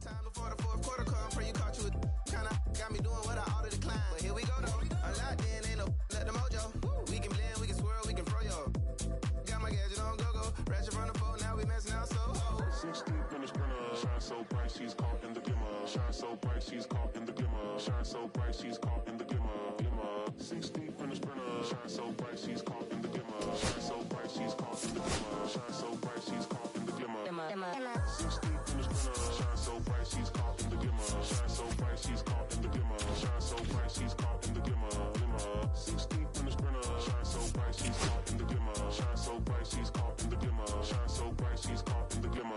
Time before the fourth quarter come, pray you caught you with kinda got me doing what I ought to decline. But here we go though, unlocked in, ain't no let the mojo. We can blend, we can swirl, we can fro yo. Got my gadget on go-go, ratchet from the phone, now we messing out so ho. 6 deep in the sprinter, shine so bright she's caught in the glimmer. Shine so bright she's caught in the glimmer. Shine so bright she's caught in the glimmer. 6 deep in the sprinter, shine so bright she's caught in the glimmer. Shine so bright she's caught in the glimmer. Shine so bright she's caught in the glimmer. 6 deep in the sprinter, shine so bright she's caught in the glimmer. Shine so bright she's caught in the glimmer. Shine so bright she's caught in the glimmer. 6 deep in the sprinter, shine so bright she's caught in the glimmer. Shine so bright she's caught in the glimmer. Shine so bright she's caught in the glimmer.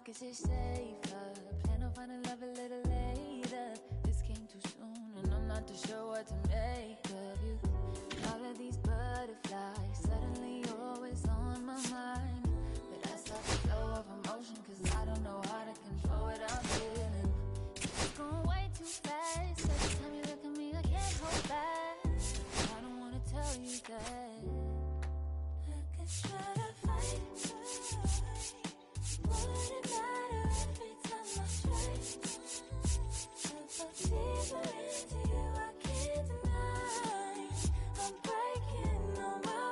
Cause it's safer. Plan on finding love a little later. This came too soon and I'm not too sure what to make of you. All of these butterflies suddenly always on my mind. But I stop the flow of emotion cause I don't know how to control what I'm feeling. It's going way too fast. Every time you look at me I can't hold back. I don't wanna tell you that I could try to fight. Would it matter every time I try? I go deeper into you, I can't deny. I'm breaking all my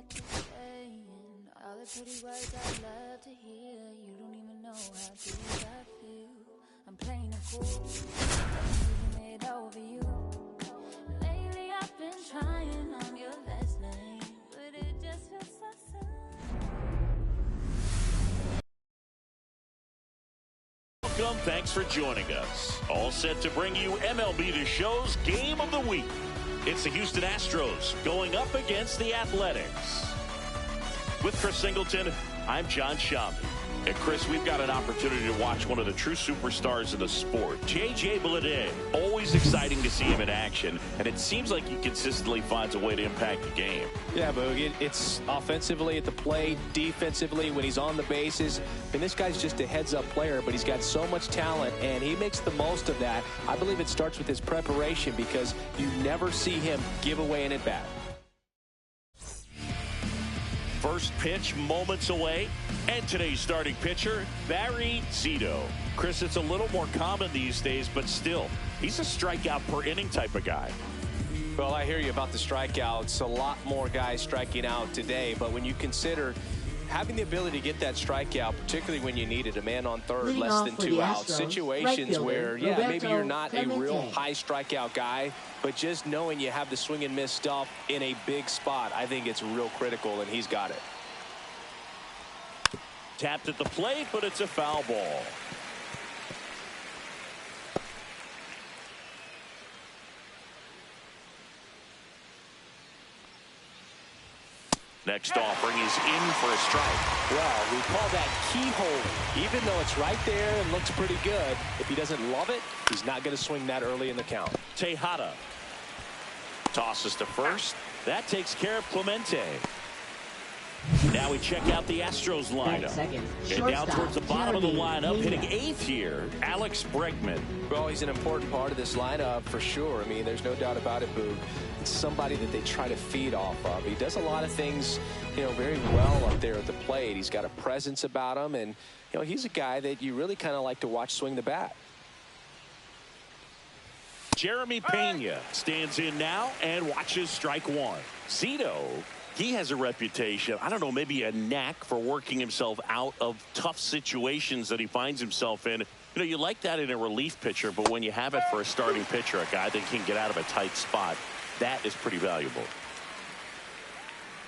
got to say, and all the pretty words I love to hear. You don't even know how deep I feel. I'm playing it cool, I'm losing it over you. Lately I've been trying on your last name, but it just feels so sad. Welcome, thanks for joining us. All set to bring you MLB The Show's Game of the Week. It's the Houston Astros going up against the Athletics. With Chris Singleton, I'm John Shambi. And Chris, we've got an opportunity to watch one of the true superstars in the sport, J.J. Bleday. Always exciting to see him in action, and it seems like he consistently finds a way to impact the game. Yeah, Boog, it's offensively at the plate, defensively when he's on the bases. I mean, this guy's just a heads-up player, but he's got so much talent, and he makes the most of that. I believe it starts with his preparation because you never see him give away an at-bat. First pitch moments away, and today's starting pitcher, Barry Zito. Chris, it's a little more common these days, but still, he's a strikeout per inning type of guy. Well, I hear you about the strikeouts. A lot more guys striking out today, but when you consider having the ability to get that strikeout, particularly when you needed a man on third, less than 2 outs, situations where, yeah, maybe you're not a real high strikeout guy, but just knowing you have the swing and miss stuff in a big spot, I think it's real critical, and he's got it. Tapped at the plate, but it's a foul ball. Next offering is in for a strike. Well, we call that keyhole. Even though it's right there and looks pretty good, if he doesn't love it, he's not going to swing that early in the count. Tejada tosses to first. That takes care of Clemente. Now we check out the Astros lineup. And down towards the bottom of the lineup, hitting 8th here, Alex Bregman. Well, he's an important part of this lineup for sure. I mean, there's no doubt about it, Boog. It's somebody that they try to feed off of. He does a lot of things, you know, very well up there at the plate. He's got a presence about him, and, you know, he's a guy that you really kind of like to watch swing the bat. Jeremy Pena stands in now and watches strike one. Zito, he has a reputation, I don't know, maybe a knack for working himself out of tough situations that he finds himself in. You know, you like that in a relief pitcher, but when you have it for a starting pitcher, a guy that can get out of a tight spot, that is pretty valuable.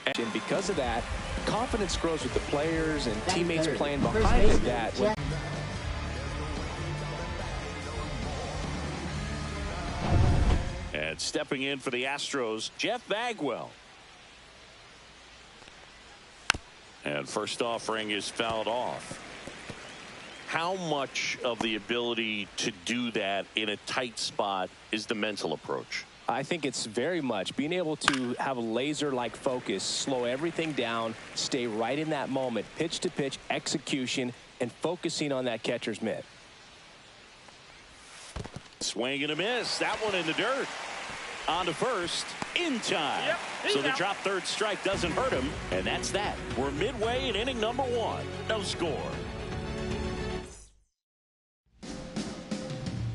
And because of that, confidence grows with the players and teammates playing behind it. That and stepping in for the Astros, Jeff Bagwell. And first offering is fouled off. How much of the ability to do that in a tight spot is the mental approach? I think it's very much being able to have a laser-like focus, slow everything down, stay right in that moment, pitch to pitch execution, and focusing on that catcher's mitt. Swing and a miss. That one in the dirt. On to first, in time. Yep, so the drop third strike doesn't hurt him, and that's that. We're midway in inning number 1. No score.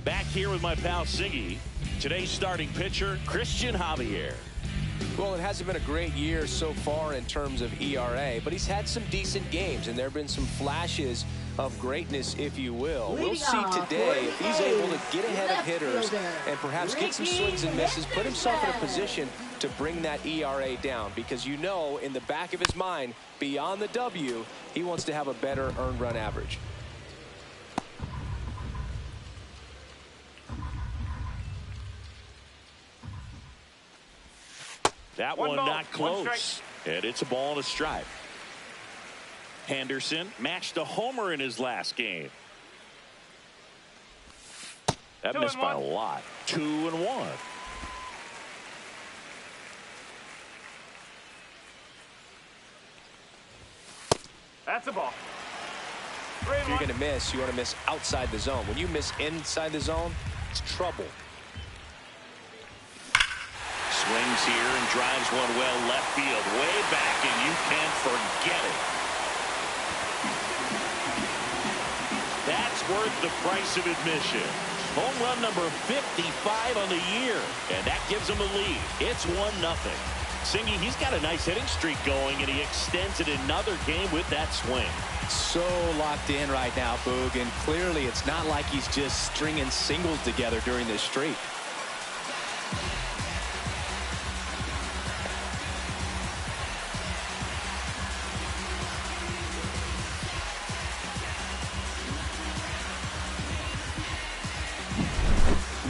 Back here with my pal Siggy. Today's starting pitcher, Christian Javier. Well, it hasn't been a great year so far in terms of ERA, but he's had some decent games, and there have been some flashes of greatness, if you will. We'll see today if he's able to get ahead of hitters and perhaps get some swings and misses, put himself in a position to bring that ERA down, because you know in the back of his mind, beyond the W, he wants to have a better earned run average. That one not close, and it's a ball and a strike. Henderson matched a homer in his last game. That missed by a lot. 2-1. That's a ball. If you're going to miss, you want to miss outside the zone. When you miss inside the zone, it's trouble. Swings here and drives one well left field, way back, and you can't forget it. That's worth the price of admission. Home run number 55 on the year, and that gives them a lead. It's 1-0. Singy, he's got a nice hitting streak going, and he extends it another game with that swing. So locked in right now, Boog, and clearly it's not like he's just stringing singles together during this streak.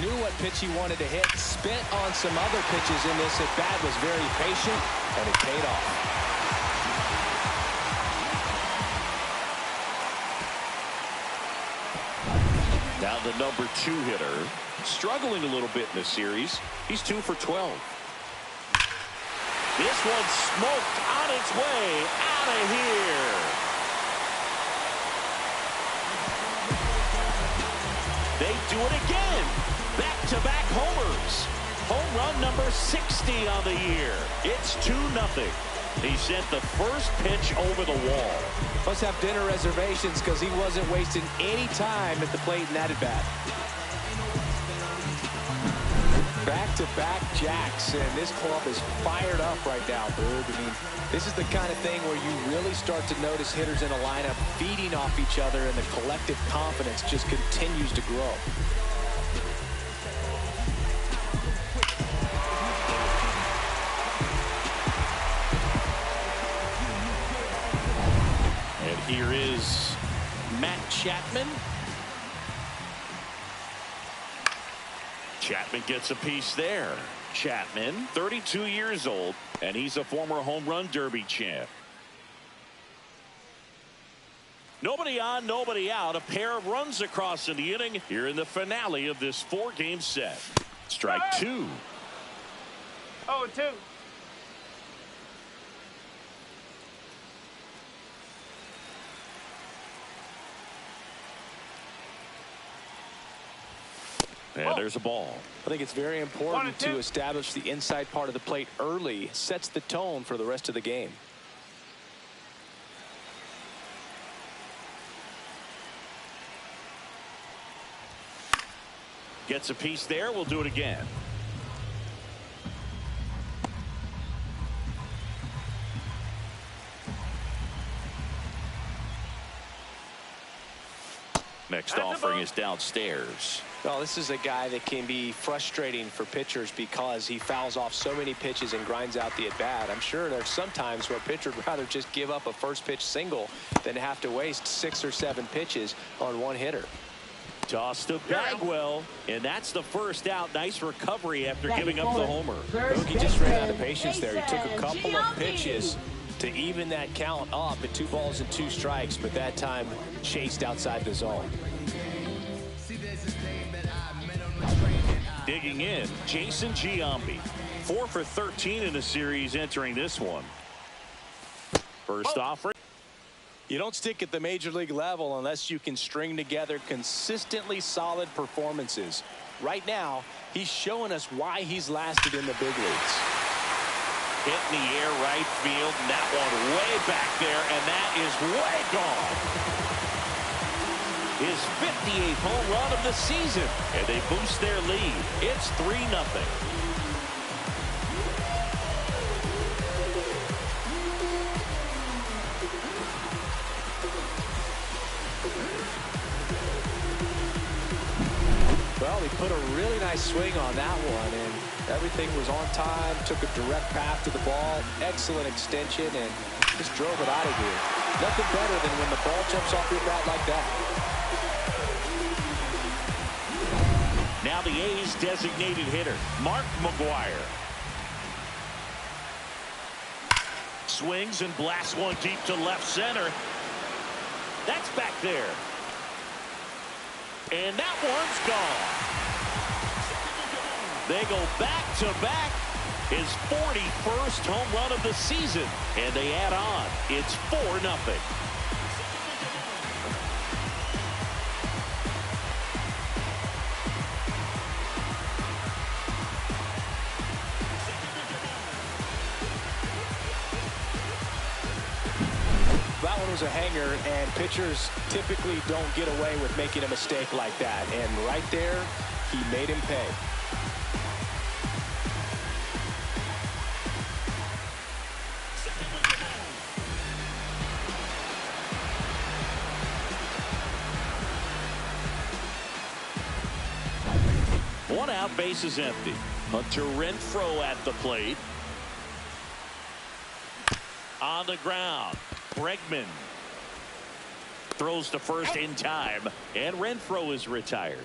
Knew what pitch he wanted to hit, spent on some other pitches in this at bat, was very patient, and it paid off. Now the number 2 hitter, struggling a little bit in this series. He's 2 for 12. This one's smoked on its way out of here. They do it again. Back-to-back homers. Home run number 60 on the year. It's 2-0. He sent the first pitch over the wall. Must have dinner reservations because he wasn't wasting any time at the plate in that at bat. Back-to-back jacks, and this club is fired up right now, Boog. I mean, this is the kind of thing where you really start to notice hitters in a lineup feeding off each other, and the collective confidence just continues to grow. Here is Matt Chapman. Chapman gets a piece there. Chapman, 32 years old, and he's a former home run derby champ. Nobody on, nobody out. A pair of runs across in the inning here in the finale of this 4-game set. Strike 2. 0-2. And there's a ball. I think it's very important to establish the inside part of the plate early. Sets the tone for the rest of the game. Gets a piece there. We'll do it again. Next offering is downstairs. Well, this is a guy that can be frustrating for pitchers because he fouls off so many pitches and grinds out the at-bat. I'm sure there's some times where a pitcher would rather just give up a first pitch single than have to waste 6 or 7 pitches on one hitter. Toss to Bagwell, and that's the first out. Nice recovery after giving up the homer. He just ran out of patience there. He took a couple of pitches to even that count up at 2 balls and 2 strikes, but that time chased outside the zone. Digging in, Jason Giambi, 4 for 13 in the series entering this one. First offering. You don't stick at the major league level unless you can string together consistently solid performances. Right now, he's showing us why he's lasted in the big leagues. Hit in the air right field, and that one way back there, and that is way gone. His 58th home run of the season, and they boost their lead. It's 3-0. Well, he put a really nice swing on that one, and everything was on time, took a direct path to the ball, excellent extension, and just drove it out of here. Nothing better than when the ball jumps off your bat like that. Now the A's designated hitter, Mark McGwire. Swings and blasts one deep to left center. That's back there. And that one's gone. They go back-to-back. His 41st home run of the season. And they add on. It's 4-0. That one was a hanger, and pitchers typically don't get away with making a mistake like that. And right there, he made him pay. One out, base is empty. Hunter Renfroe at the plate. On the ground, Bregman throws to first in time, and Renfroe is retired.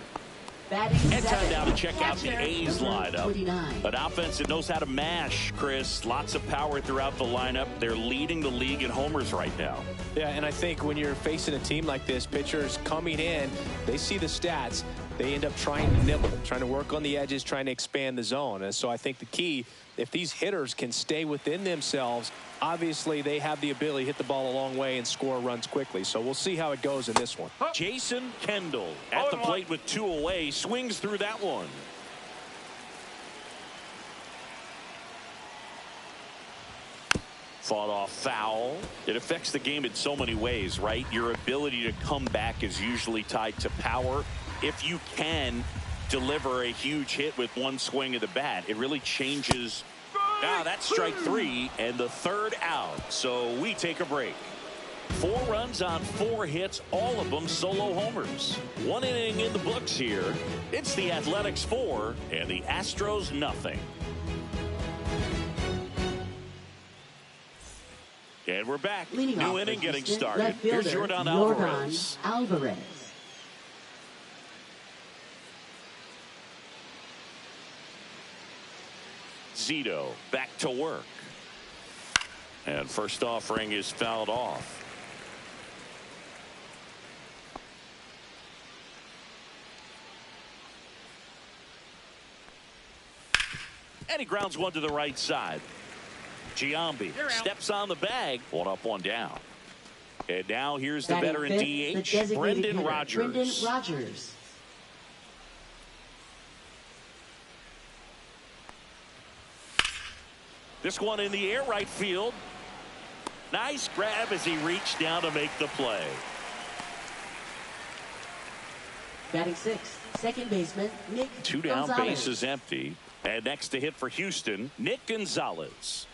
And time now to check out the A's lineup. An offense that knows how to mash, Chris. Lots of power throughout the lineup. They're leading the league in homers right now. Yeah, and I think when you're facing a team like this, pitchers coming in, they see the stats. They end up trying to nibble, trying to work on the edges, trying to expand the zone. And so I think the key, if these hitters can stay within themselves, obviously they have the ability to hit the ball a long way and score runs quickly. So we'll see how it goes in this one. Jason Kendall at the plate with 2 away, swings through that one. Fought off foul. It affects the game in so many ways, right? Your ability to come back is usually tied to power. If you can deliver a huge hit with one swing of the bat, it really changes. Now that's strike 3 and the 3rd out. So we take a break. 4 runs on 4 hits, all of them solo homers. 1 inning in the books here. It's the Athletics 4 and the Astros nothing. And we're back. New inning getting started. Here's Yordan Alvarez. Zito back to work. And first offering is fouled off. And he grounds one to the right side. Giambi steps on the bag. 1 up, 1 down. And now here's the veteran DH, Brendan Rodgers. This one in the air, right field. Nice grab as he reached down to make the play. Batting 6th, second baseman, Nick 2 down, Gonzalez. base is empty. And next to hit for Houston, Nick Gonzalez.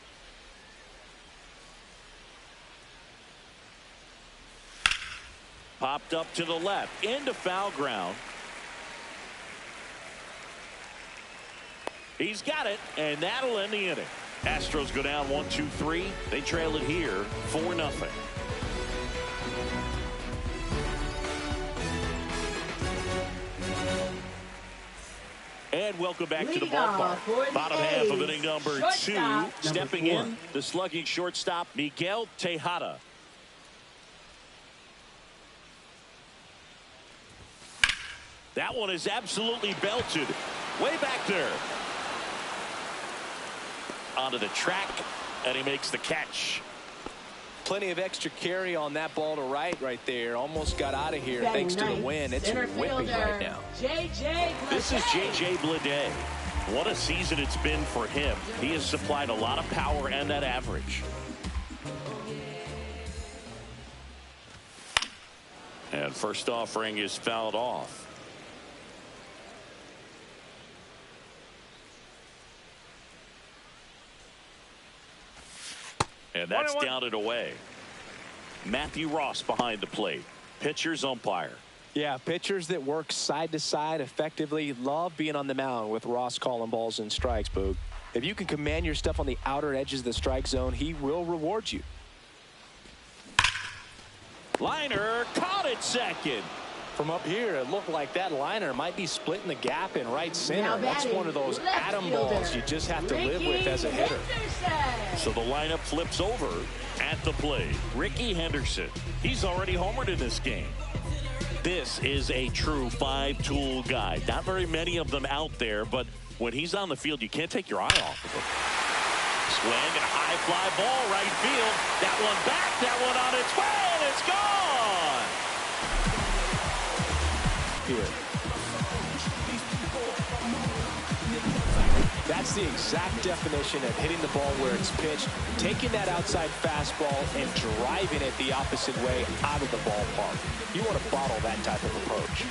Popped up to the left, into foul ground. He's got it, and that'll end the inning. Astros go down 1-2-3. They trail it here 4-0. And welcome back to the ballpark. Bottom half of inning number 2. Stepping in, the slugging shortstop, Miguel Tejada. That one is absolutely belted. Way back there. Onto the track, and he makes the catch. Plenty of extra carry on that ball to right there. Almost got out of here thanks to the wind. It's whipping right now. This is J.J. Bleday. What a season it's been for him. He has supplied a lot of power and that average. And first offering is fouled off. And that's down and away. Matthew Ross behind the plate. Pitcher's umpire. Yeah, pitchers that work side to side effectively love being on the mound with Ross calling balls and strikes, Boog. If you can command your stuff on the outer edges of the strike zone, he will reward you. Liner caught at second. From up here, it looked like that liner might be splitting the gap in right center. That's one of those atom balls you just have to live with as a hitter. So the lineup flips over at the plate. Ricky Henderson. He's already homered in this game. This is a true 5-tool guy. Not very many of them out there, but when he's on the field, you can't take your eye off of him. Swing and a high fly ball right field. That one back, that one on its way, and it's gone. Here. That's the exact definition of hitting the ball where it's pitched, taking that outside fastball and driving it the opposite way out of the ballpark. You want to bottle that type of approach.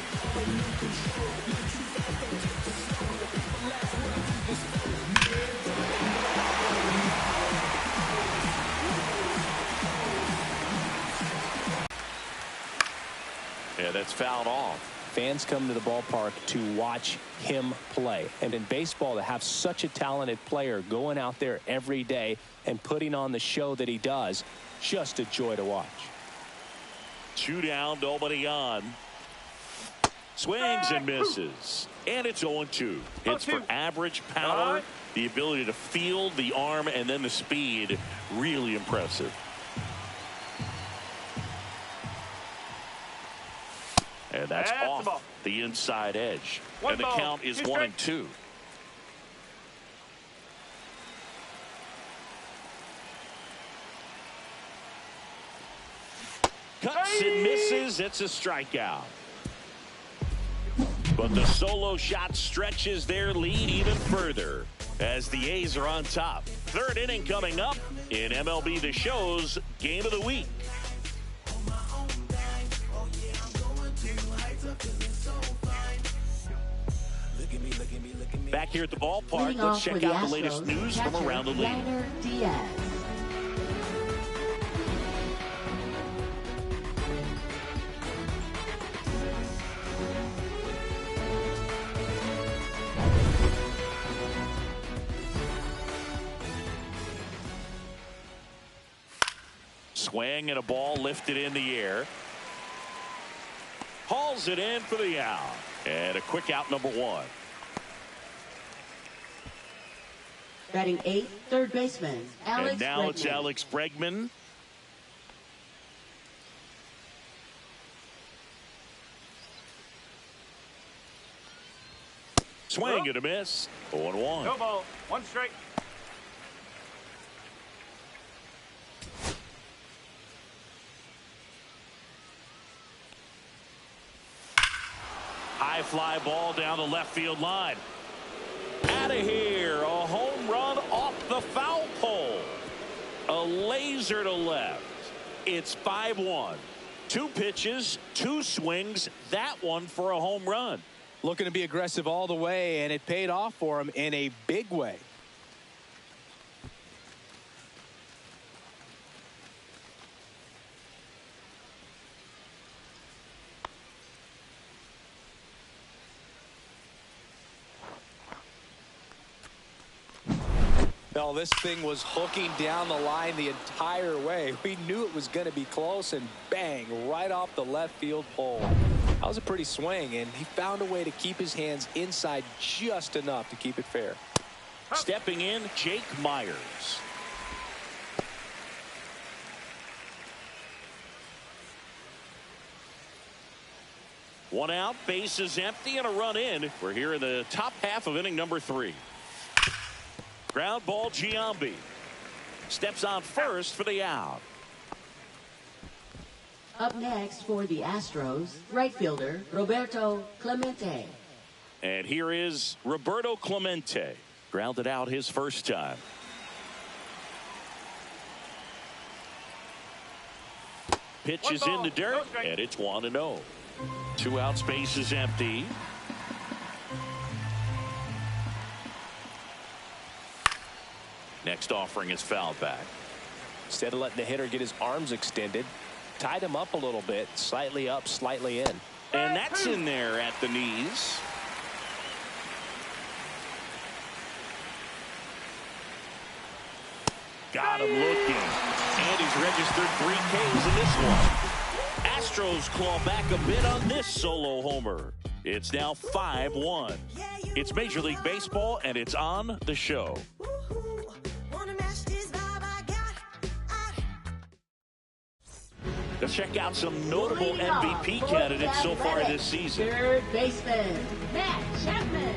Yeah, that's fouled off. fans come to the ballpark to watch him play. And in baseball, to have such a talented player going out there every day and putting on the show that he does, just a joy to watch. 2 down, nobody on. Swings and misses. And it's 0-2. It's for average power, the ability to field, the arm, and then the speed. Really impressive. And that's off the inside edge. And the count is 1-2. Cuts and misses. It's a strikeout. But the solo shot stretches their lead even further as the A's are on top. 3rd inning coming up in MLB The Show's Game of the Week. Back here at the ballpark, let's check out the latest news from around the league. Swing and a ball lifted in the air. Hauls it in for the out. And a quick out, number 1. Batting 8th, 3rd baseman, Alex And now Bregman. it's Alex Bregman. Swing and a miss. 0-1. No ball. 1 strike. High fly ball down the left field line. Out of here. A home run off the foul pole. A laser to left. It's 5-1. 2 pitches, 2 swings. That one for a home run. Looking to be aggressive all the way, and it paid off for him in a big way. No, this thing was hooking down the line the entire way. We knew it was going to be close, and bang, right off the left field pole. That was a pretty swing, and he found a way to keep his hands inside just enough to keep it fair. Stepping in, Jake Myers. One out, base is empty, and a run in. We're here in the top half of inning number 3. Ground ball, Giambi. Steps on first for the out. Up next for the Astros, right fielder Roberto Clemente. And here is Roberto Clemente. Grounded out his first time. Pitch is in the dirt, and it's 1-0. 2 outs, base is empty. Next offering is fouled back. Instead of letting the hitter get his arms extended, tied him up a little bit, slightly up, slightly in. And that's in there at the knees. Got him looking. And he's registered 3 Ks in this one. Astros claw back a bit on this solo homer. It's now 5-1. It's Major League Baseball, and it's on the show. Let's check out some notable MVP candidates so far this season. 3rd baseman, Matt Chapman.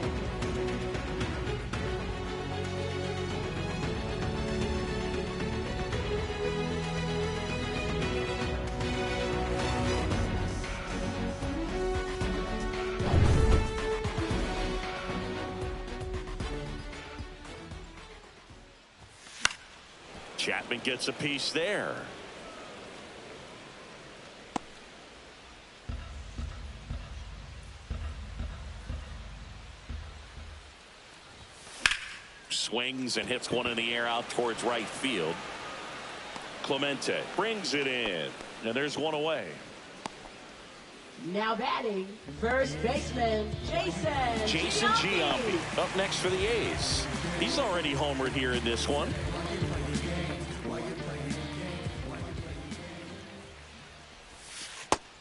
Chapman gets a piece there. Swings and hits one in the air out towards right field. Clemente brings it in, and there's one away. Now batting, first baseman, Jason Giambi up next for the A's. He's already homered here in this one.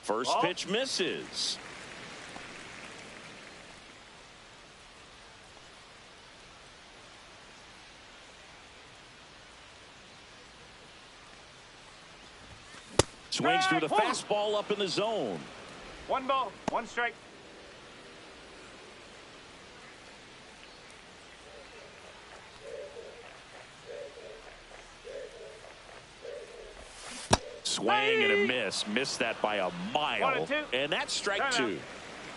First pitch misses. Swings through the fastball up in the zone. 1 ball, 1 strike. Swing and a miss. Missed that by a mile. 1 and 2. And that's strike 2.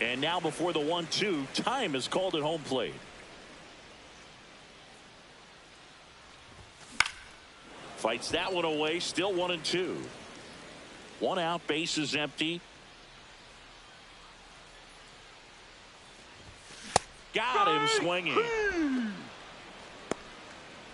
And now before the 1-2, time is called at home plate. Fights that one away. Still 1 and 2. 1 out, base is empty. Got him swinging.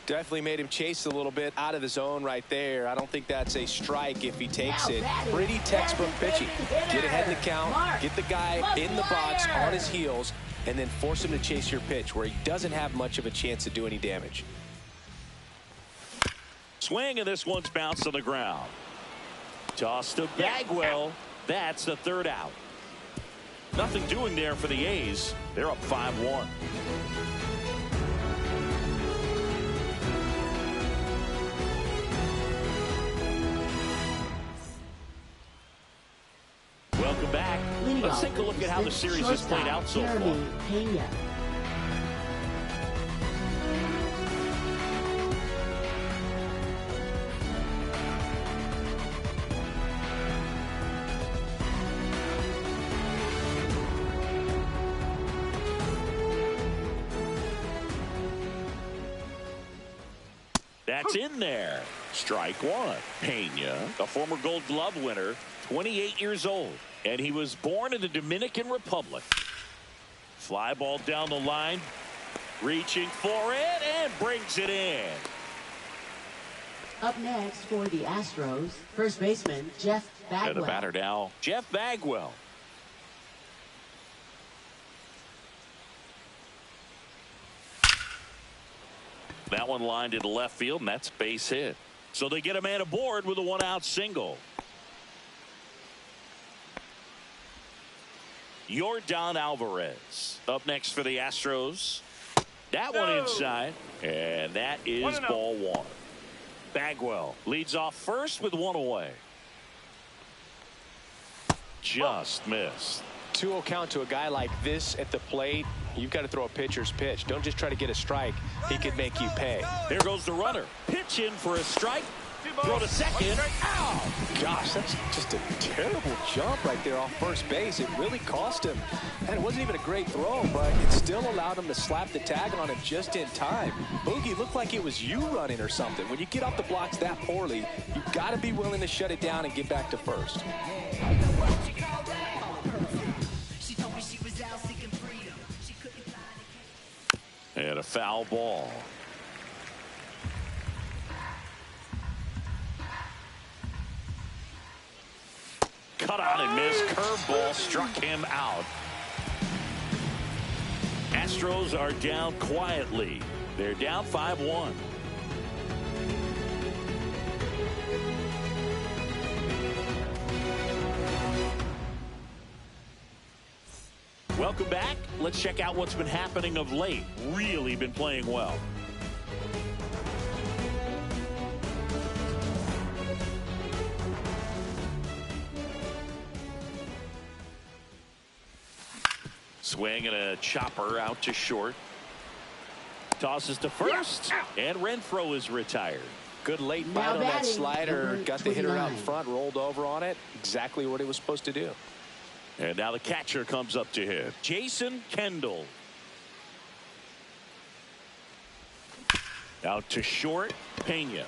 Definitely made him chase a little bit out of the zone right there. I don't think that's a strike if he takes it. Pretty textbook pitching. Get ahead in the count, get the guy in the box on his heels, and then force him to chase your pitch where he doesn't have much of a chance to do any damage. Swing, and this one's bounced on the ground. Toss to Bagwell. That's the 3rd out. Nothing doing there for the A's. They're up 5-1. Welcome back. Let's take a look at how the series has played out so far. That's in there. Strike 1. Pena, a former Gold Glove winner, 28 years old, and he was born in the Dominican Republic. Fly ball down the line, reaching for it, and brings it in. Up next for the Astros, first baseman, Jeff Bagwell. And the batter now, Jeff Bagwell. That one lined into left field, and that's base hit. So they get a man aboard with a 1-out single. Yordan Alvarez up next for the Astros. That one inside, and that is ball 1. Bagwell leads off first with 1 away. Just missed. 2-0 count to a guy like this at the plate. You've got to throw a pitcher's pitch. Don't just try to get a strike. He could make you pay. There goes the runner. Pitch in for a strike. Throw to second. Ow! Gosh, that's just a terrible jump right there off first base. It really cost him. And it wasn't even a great throw, but it still allowed him to slap the tag on him just in time. Boogie looked like it was you running or something. When you get off the blocks that poorly, you've got to be willing to shut it down and get back to first. And a foul ball. Cut on and missed. Curveball struck him out. Astros are down quietly. They're down 5-1. Welcome back. Let's check out what's been happening of late. Really been playing well. Swing and a chopper out to short. Tosses to first, and Renfroe is retired. Good late bite on that slider. Got the hitter out in front, rolled over on it. Exactly what he was supposed to do. And now the catcher comes up to him. Jason Kendall. Out to short, Pena.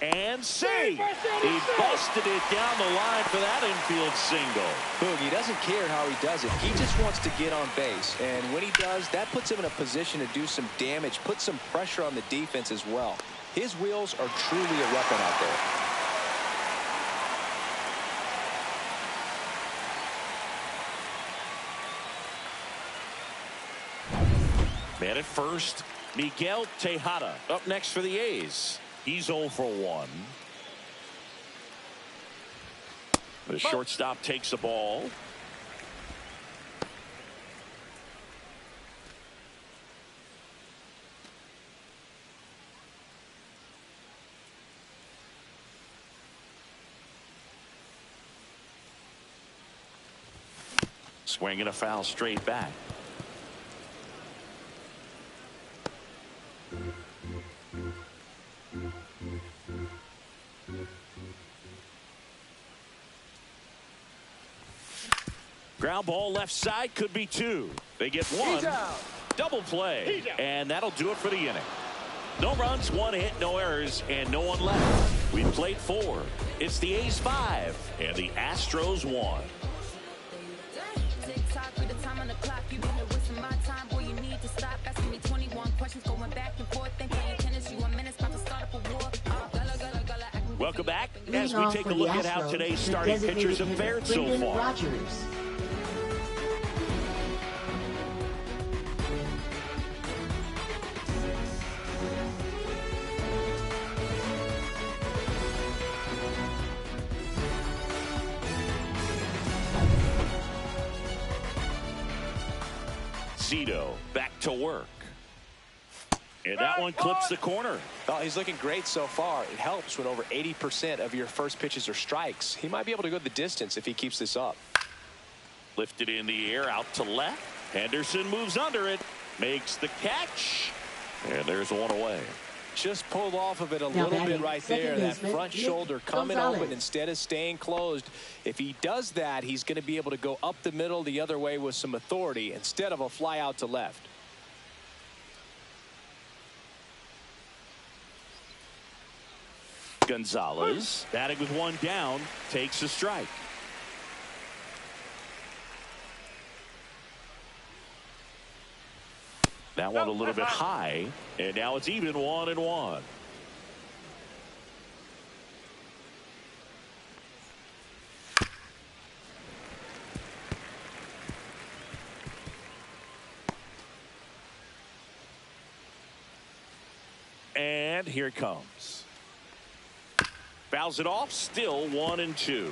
And safe. He busted it down the line for that infield single. Boogie doesn't care how he does it. He just wants to get on base. And when he does, that puts him in a position to do some damage, put some pressure on the defense as well. His wheels are truly a weapon out there. And at first, Miguel Tejada up next for the A's. He's 0 for 1. The shortstop takes the ball. Swinging a foul straight back. Ground ball left side, could be 2. They get 1. Double play. And that'll do it for the inning. No runs, 1 hit, no errors, and no one left. We've played 4. It's the A's 5 and the Astros 1. Welcome back as we take a look at how today's starting pitchers have fared so far. Rogers. Zito back to work. And that one clips the corner. Oh, he's looking great so far. It helps when over 80% of your first pitches are strikes. He might be able to go the distance if he keeps this up. Lifted in the air out to left. Henderson moves under it. Makes the catch. And there's one away. Just pulled off of it a little bit right there. That front shoulder coming open instead of staying closed. If he does that, he's going to be able to go up the middle the other way with some authority instead of a fly out to left. Gonzalez batting with 1 down, takes a strike. That one a little bit high, and now it's even 1-1. And here it comes. Fouls it off, still 1-2.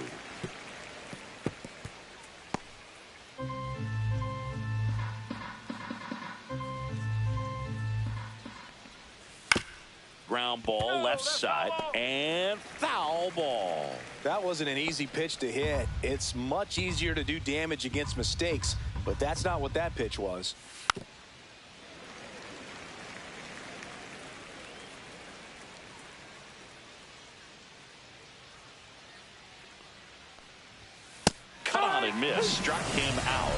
Ground ball left side and foul ball. That wasn't an easy pitch to hit. It's much easier to do damage against mistakes, but that's not what that pitch was. And miss, struck him out.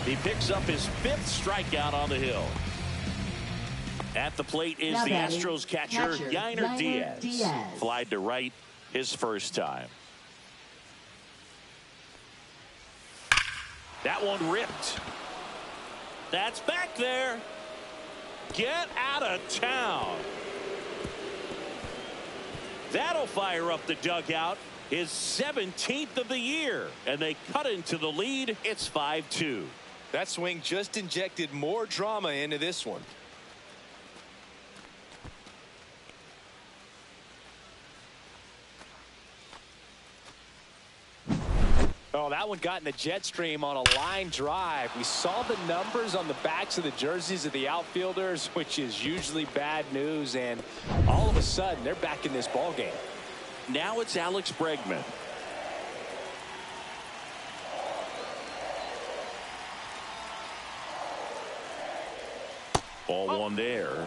He picks up his 5th strikeout on the hill. At the plate is the Astros catcher, Yainer Diaz. Flied to right his first time. That one ripped. That's back there. Get out of town. That'll fire up the dugout. His 17th of the year, and they cut into the lead. It's 5-2. That swing just injected more drama into this one. Oh, that one got in the jet stream on a line drive. We saw the numbers on the backs of the jerseys of the outfielders, which is usually bad news, and all of a sudden they're back in this ball game. Now it's Alex Bregman. Ball 1 there.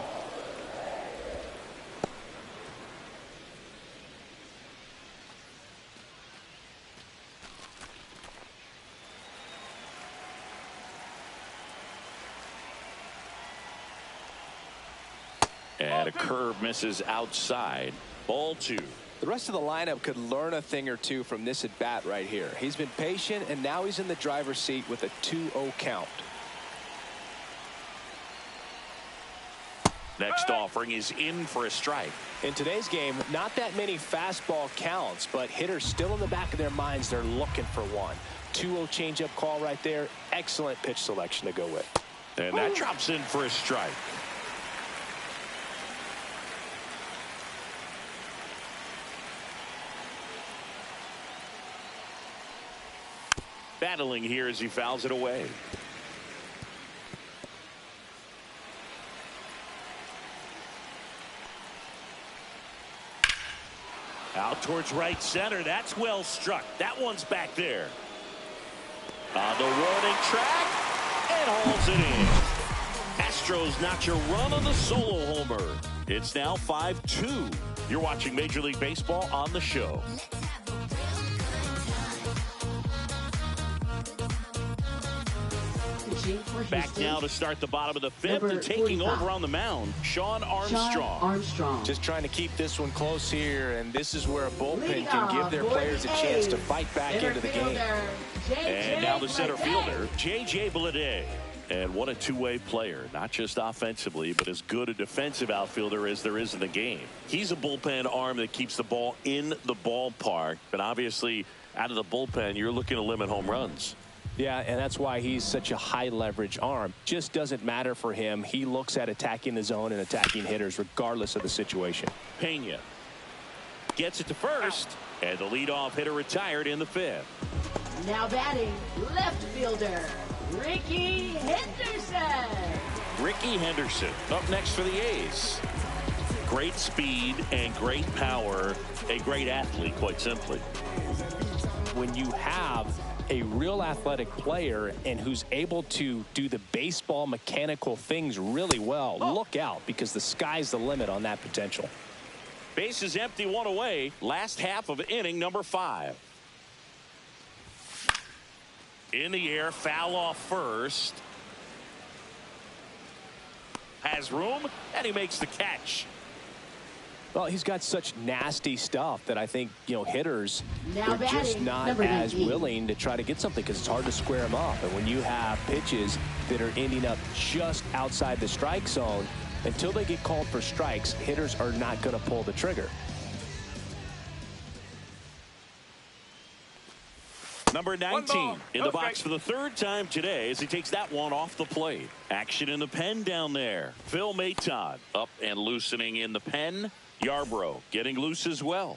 And a curve misses outside. Ball 2. The rest of the lineup could learn a thing or two from this at bat right here. He's been patient, and now he's in the driver's seat with a 2-0 count. Next offering is in for a strike. In today's game, not that many fastball counts, but hitters still in the back of their minds, they're looking for one. 2-0 changeup call right there. Excellent pitch selection to go with. And that drops in for a strike. battling here as he fouls it away. Out towards right center. That's well struck. That one's back there. On the warning track and hauls it in. Astros notch a run on the solo homer. It's now 5-2. You're watching Major League Baseball on the show. Back now to start the bottom of the fifth and taking over on the mound, Sean Armstrong. Just trying to keep this one close here, and this is where a bullpen can give their players a chance to fight back into the game. And now the center fielder, J.J. Bleday. And what a two-way player, not just offensively, but as good a defensive outfielder as there is in the game. He's a bullpen arm that keeps the ball in the ballpark, but obviously out of the bullpen, you're looking to limit home runs. Yeah, and that's why he's such a high leverage arm. Just doesn't matter for him. He looks at attacking the zone and attacking hitters regardless of the situation. Pena gets it to first, and the leadoff hitter retired in the fifth. Now batting, left fielder, Ricky Henderson. Ricky Henderson up next for the A's. Great speed and great power. A great athlete, quite simply. When you have a real athletic player and who's able to do the baseball mechanical things really well, look out, because the sky's the limit on that potential. Base is empty, one away. Last half of inning number 5. In the air, foul off first. Has room, and he makes the catch. Well, he's got such nasty stuff that I think, hitters Now are just not as 19. willing to try to get something because it's hard to square them up. And when you have pitches that are ending up just outside the strike zone, until they get called for strikes, hitters are not going to pull the trigger. Number 19 in the box for the third time today as he takes that one off the plate. Action in the pen down there. Phil Maton up and loosening in the pen. Yarbrough getting loose as well.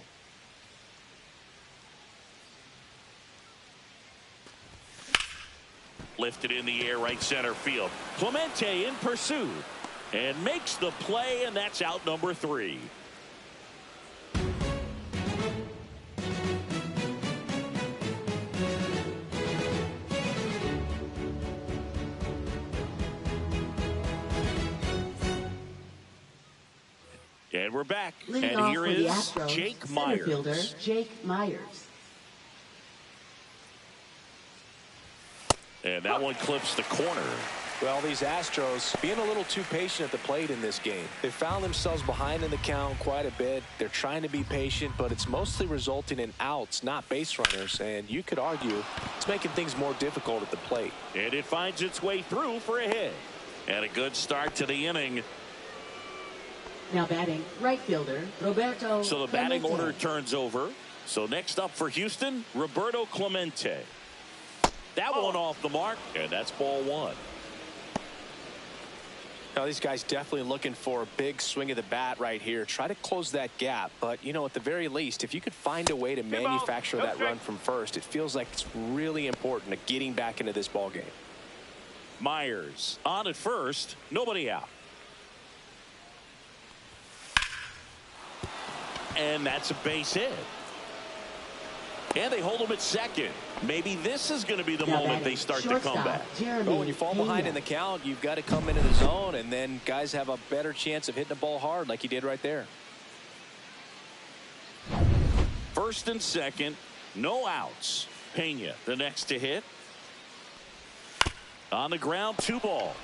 Lifted in the air, right center field. Clemente in pursuit and makes the play, and that's out number 3. And we're back. Leading and here off for the is Astros, Jake center fielder Myers. Jake Myers. And that one clips the corner. Well, these Astros being a little too patient at the plate in this game. They found themselves behind in the count quite a bit. They're trying to be patient, but it's mostly resulting in outs, not base runners. And you could argue it's making things more difficult at the plate. And it finds its way through for a hit. And a good start to the inning. Now batting, right fielder Roberto So the batting Clemente. order turns over. So next up for Houston, Roberto Clemente. That one off the mark, and that's ball 1. Now, these guys definitely looking for a big swing of the bat right here. Try to close that gap. But, at the very least, if you could find a way to manufacture that run from first, it feels like it's really important to getting back into this ball game. Myers on at first, nobody out. And that's a base hit. And they hold him at second. Maybe this is going to be the moment they start to come back. Well, when you fall behind in the count, you've got to come into the zone, and then guys have a better chance of hitting the ball hard like he did right there. First and second, no outs. Pena, the next to hit. On the ground, 2 ball.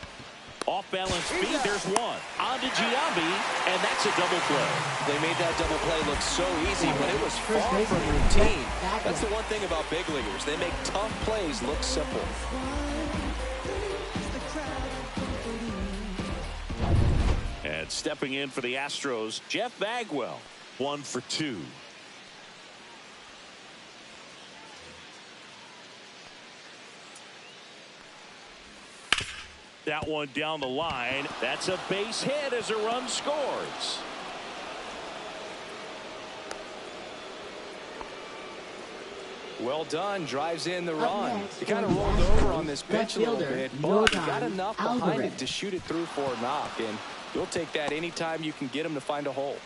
Off balance speed, there's 1. On to Giambi, and that's a double play. They made that double play look so easy, but it was far from routine. That's the one thing about big leaguers. They make tough plays look simple. And stepping in for the Astros, Jeff Bagwell, 1 for 2. That one down the line. That's a base hit as a run scores. Well done. Drives in the run. next He kind of for the rolled Astros, over on this pitch a little left bit, fielder, but he got Jordan enough behind Alvarez. it to shoot it through for a knock, and you'll take that anytime you can get him to find a hole.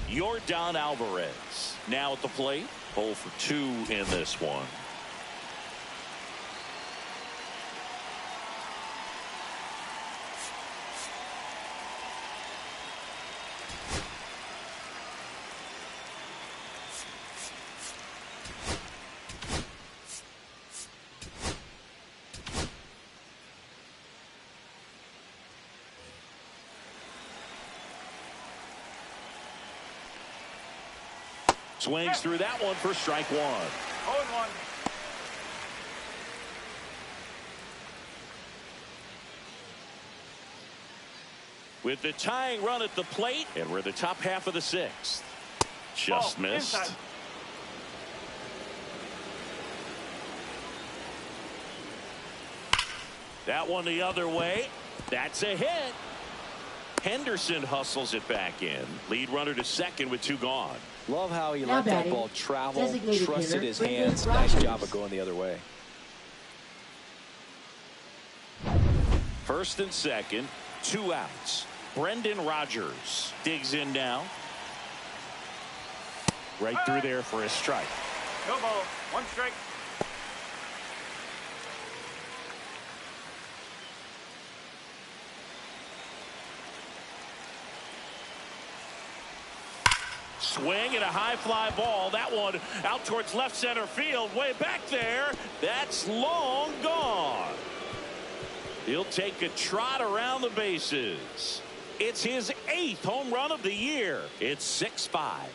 Jordan Alvarez now at the plate. 0 for 2 in this one. Swings through that one for strike 1. 0-1. With the tying run at the plate, and we're the top half of the 6th. Just missed. Inside. That one the other way. That's a hit. Henderson hustles it back in. Lead runner to second with 2 gone. Love how he Now let that batting, ball travel, designated trusted hitter, his Brendan hands. Nice Rodgers. job of going the other way. First and second, 2 outs. Brendan Rodgers digs in now. Right through there for a strike. No ball. 1 strike. Swing and a high fly ball. That one out towards left center field. Way back there. That's long gone. He'll take a trot around the bases. It's his 8th home run of the year. It's 6-5.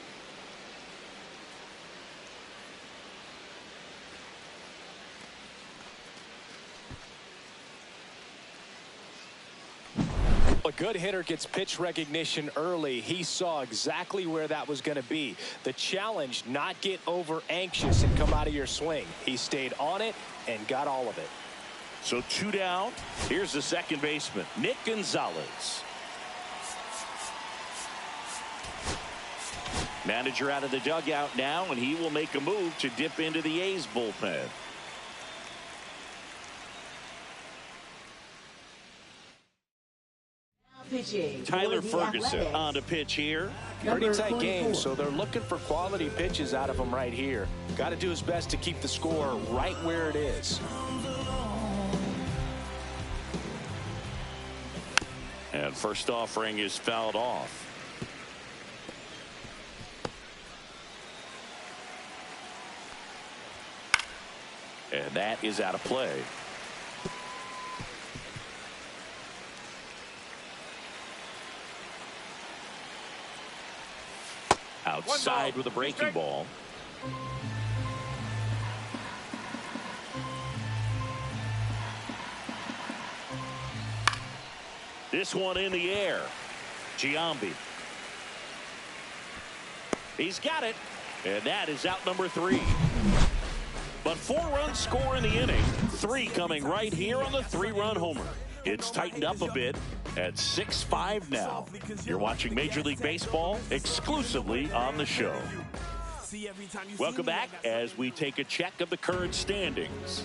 A good hitter gets pitch recognition early. He saw exactly where that was going to be. The challenge, not get over anxious and come out of your swing. He stayed on it and got all of it. So 2 down. Here's the second baseman, Nick Gonzalez. Manager out of the dugout now, and he will make a move to dip into the A's bullpen. Pitching Tyler for the Ferguson Athletics. on to pitch here. Pretty Number tight 24. game, so they're looking for quality pitches out of him right here. Got to do his best to keep the score right where it is. And first offering is fouled off. And that is out of play. Outside with a breaking ball. This one in the air. Giambi. He's got it. And that is out number 3. But 4 runs score in the inning. 3 coming right here on the 3-run homer. It's tightened up a bit at 6-5 now. You're watching Major League Baseball exclusively on the show. Welcome back as we take a check of the current standings.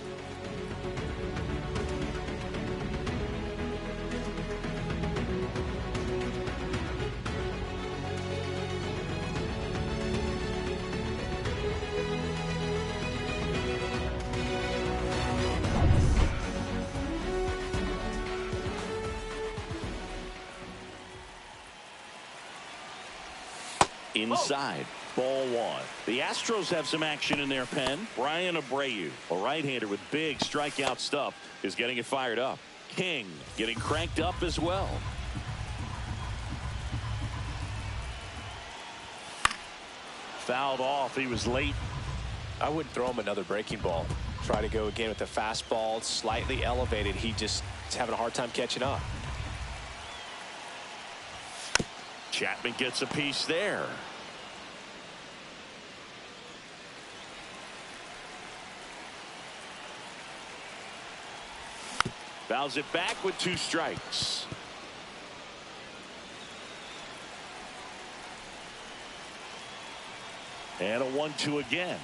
Inside, ball 1. The Astros have some action in their pen. Brian Abreu, a right-hander with big strikeout stuff, is getting it fired up. King getting cranked up as well. Fouled off. He was late. I wouldn't throw him another breaking ball. Try to go again with the fastball, slightly elevated. He just is having a hard time catching up. Chapman gets a piece there. Fouls it back with 2 strikes. And a 1-2 again.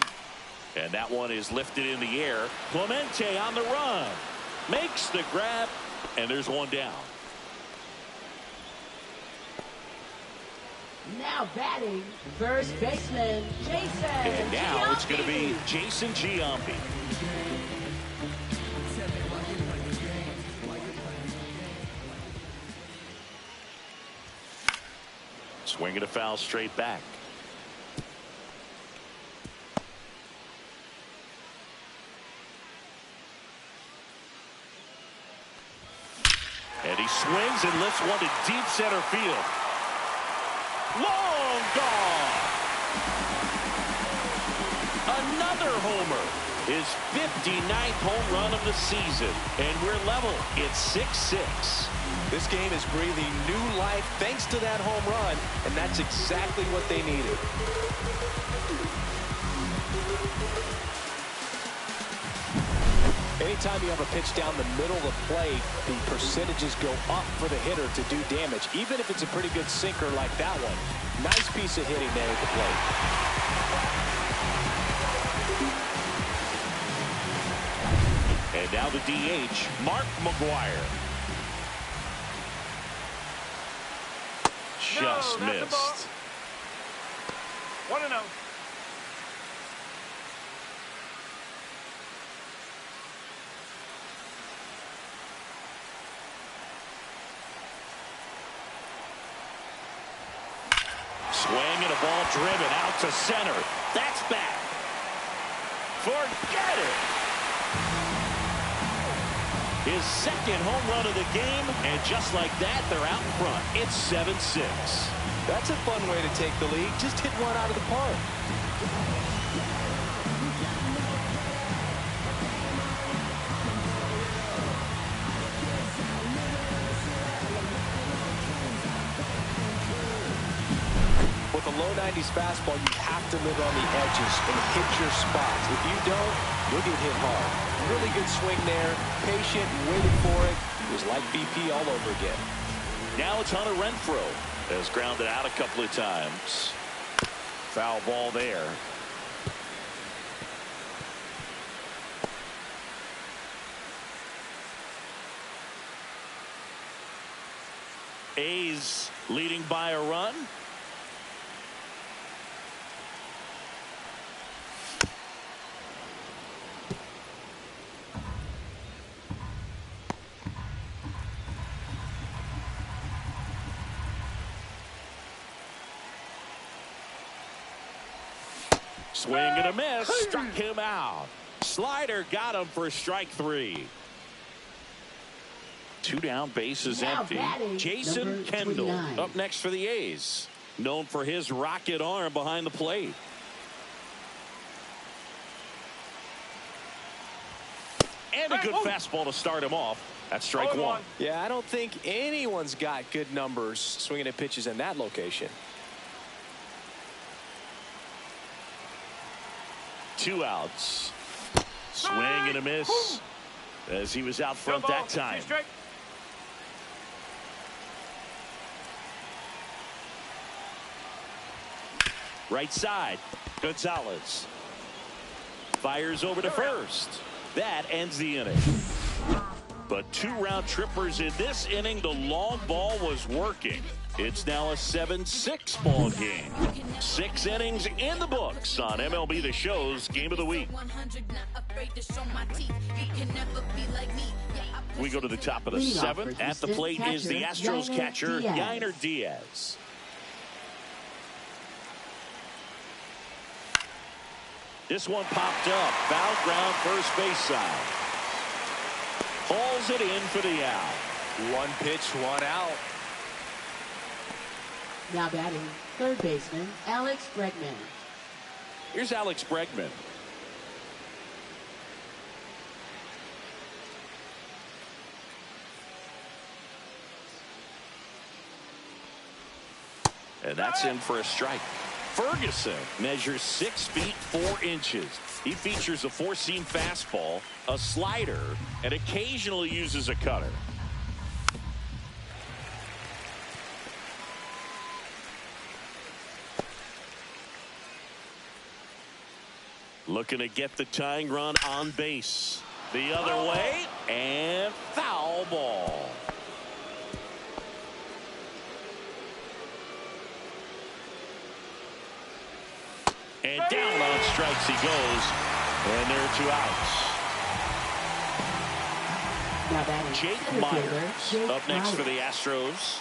And that one is lifted in the air. Clemente on the run. Makes the grab. And there's one down. Now batting, first baseman, Jason And now it's going to be Giambi. Jason Giambi. Swinging a foul straight back. And he swings and lifts one to deep center field. Long gone. Another homer. His 59th home run of the season. And we're level. It's 6-6. This game is breathing new life thanks to that home run, and that's exactly what they needed. Anytime you have a pitch down the middle of the plate, the percentages go up for the hitter to do damage, even if it's a pretty good sinker like that one. Nice piece of hitting there at the plate. And now the DH, Mark McGuire. Just No, that's a ball. missed. 1-0. Swing and a ball driven out to center. That's back. Forget it. His second home run of the game, and just like that, they're out in front. It's 7-6. That's a fun way to take the lead. Just hit one out of the park. With a low 90s fastball, you have to live on the edges and hit your spots. If you don't, you'll get hit hard. Really good swing there. Patient, waited for it. It was like BP all over again. Now it's Hunter Renfroe. Has grounded out a couple of times. Foul ball there. A's leading by a run. Swing and a miss. Struck him out. Slider got him for strike 3. 2 down, bases Now empty. batting, Jason number Kendall 29. up next for the A's. Known for his rocket arm behind the plate. And a good fastball to start him off. That's strike 1. Yeah, I don't think anyone's got good numbers swinging at pitches in that location. 2 outs. Swing and a miss. As he was out front that time. Right side. Gonzalez. Fires over to first. That ends the inning. But 2 round trippers in this inning. The long ball was working. It's now a 7-6 ball game. 6 innings in the books on MLB The Show's Game of the Week. We go to the top of the 7th. At the plate is the Astros catcher, Yainer Diaz. This one popped up. Foul ground, first base side. Hauls it in for the out. 1 pitch, 1 out. Now batting, third baseman, Alex Bregman. Here's Alex Bregman. And that's in for a strike. Ferguson measures 6 feet 4 inches. He features a 4-seam fastball, a slider, and occasionally uses a cutter. Looking to get the tying run on base. The other way, and foul ball. And down on strikes he goes, and there are 2 outs. Now batting Jake center fielder, Myers Jake up next Myers. for the Astros.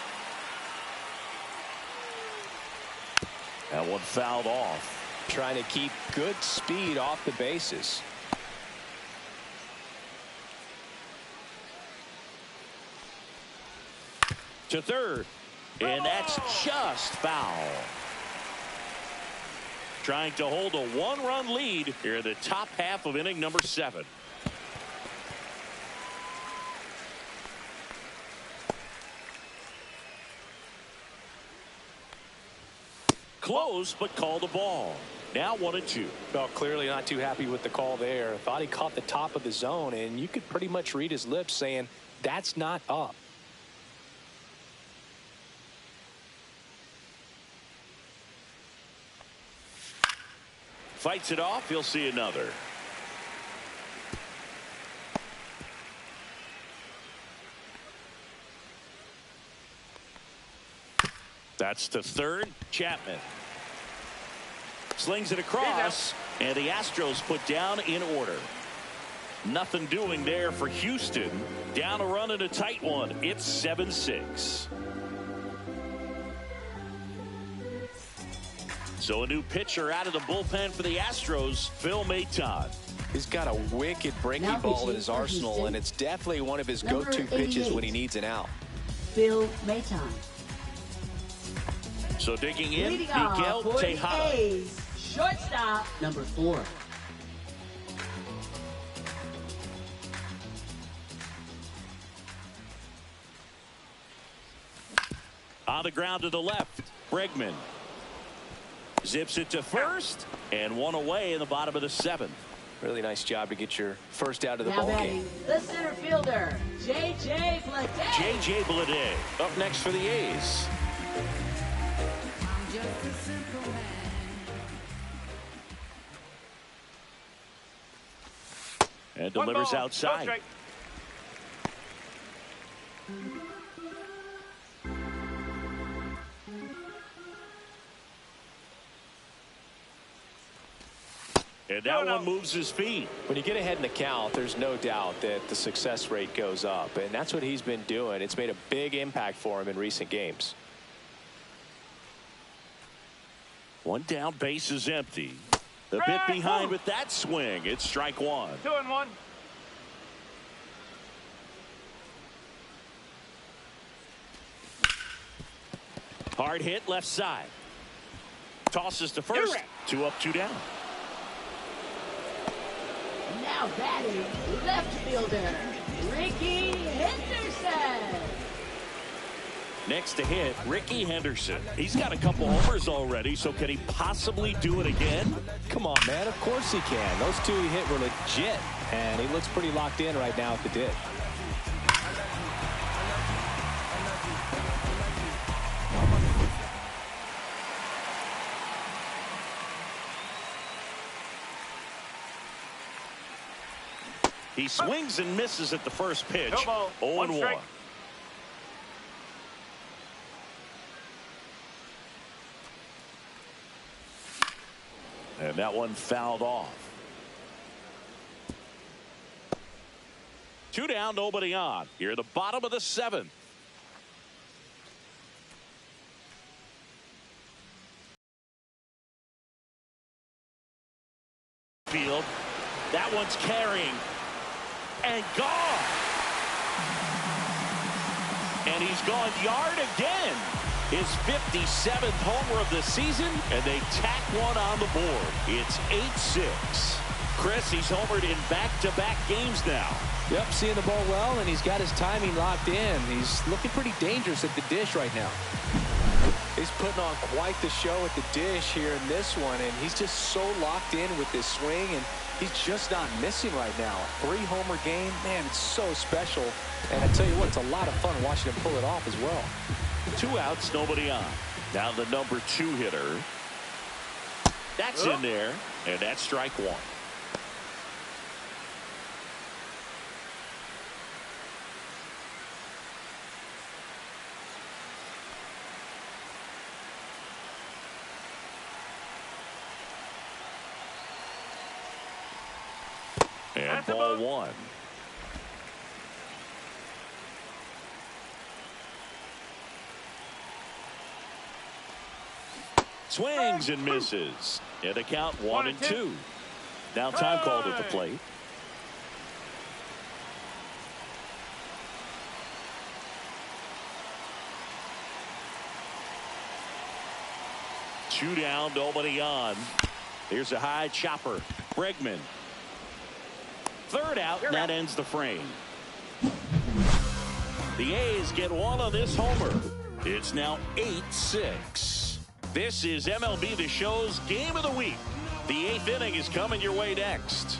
That one fouled off. Trying to keep good speed off the bases. To third, and that's just foul. Trying to hold a 1-run lead here in the top half of inning number 7. Close, but called a ball. Now 1-2. Well, clearly not too happy with the call there. Thought he caught the top of the zone, and you could pretty much read his lips saying, that's not up. Fights it off. He'll see another. That's to third. Chapman slings it across, and the Astros put down in order. Nothing doing there for Houston. Down a run in a tight one. It's 7-6. So a new pitcher out of the bullpen for the Astros, Phil Maton. He's got a wicked breaking ball in his arsenal, and it's definitely one of his go-to pitches when he needs an out. Phil Maton. So digging in, Leading off Miguel for the Tejada. A's, shortstop, number 4. On the ground to the left, Bregman zips it to first, and one away in the bottom of the 7th. Really nice job to get your first out of the Now ball batting game. the center fielder, J.J. Bleday. J.J. Bleday up next for the A's. And delivers outside. And that one moves his feet. When you get ahead in the count, there's no doubt that the success rate goes up, and that's what he's been doing. It's made a big impact for him in recent games. One down, base is empty. A bit behind with that swing. It's strike 1. 2-1. Hard hit left side. Tosses to first. 2 up, 2 down. Now batting left fielder, Ricky Henderson. Next to hit, Ricky Henderson. He's got a couple homers already, so can he possibly do it again? Come on, man. Of course he can. Those 2 he hit were legit, and he looks pretty locked in right now at the dish. He swings and misses at the first pitch. 0-1. And that one fouled off. 2 down, nobody on. Here at the bottom of the 7th. Field. That one's carrying. And gone. And he's gone yard again. His 57th homer of the season, and they tack one on the board. It's 8-6. Chris, he's homered in back-to-back games now. Yep, seeing the ball well, and he's got his timing locked in. He's looking pretty dangerous at the dish right now. He's putting on quite the show at the dish here in this one, and he's just so locked in with this swing, and he's just not missing right now. A 3-homer game, man, it's so special. And I tell you what, it's a lot of fun watching him pull it off as well. 2 outs, nobody on. Now the number 2 hitter. That's in there, and that's strike one. And ball one. Swings and misses. And a count 1-2. Now time called at the plate. Two down, nobody on. Here's a high chopper. Bregman. Third out, and that ends the frame. The A's get one on this homer. It's now 8-6. This is MLB The Show's Game of the Week. The 8th inning is coming your way next.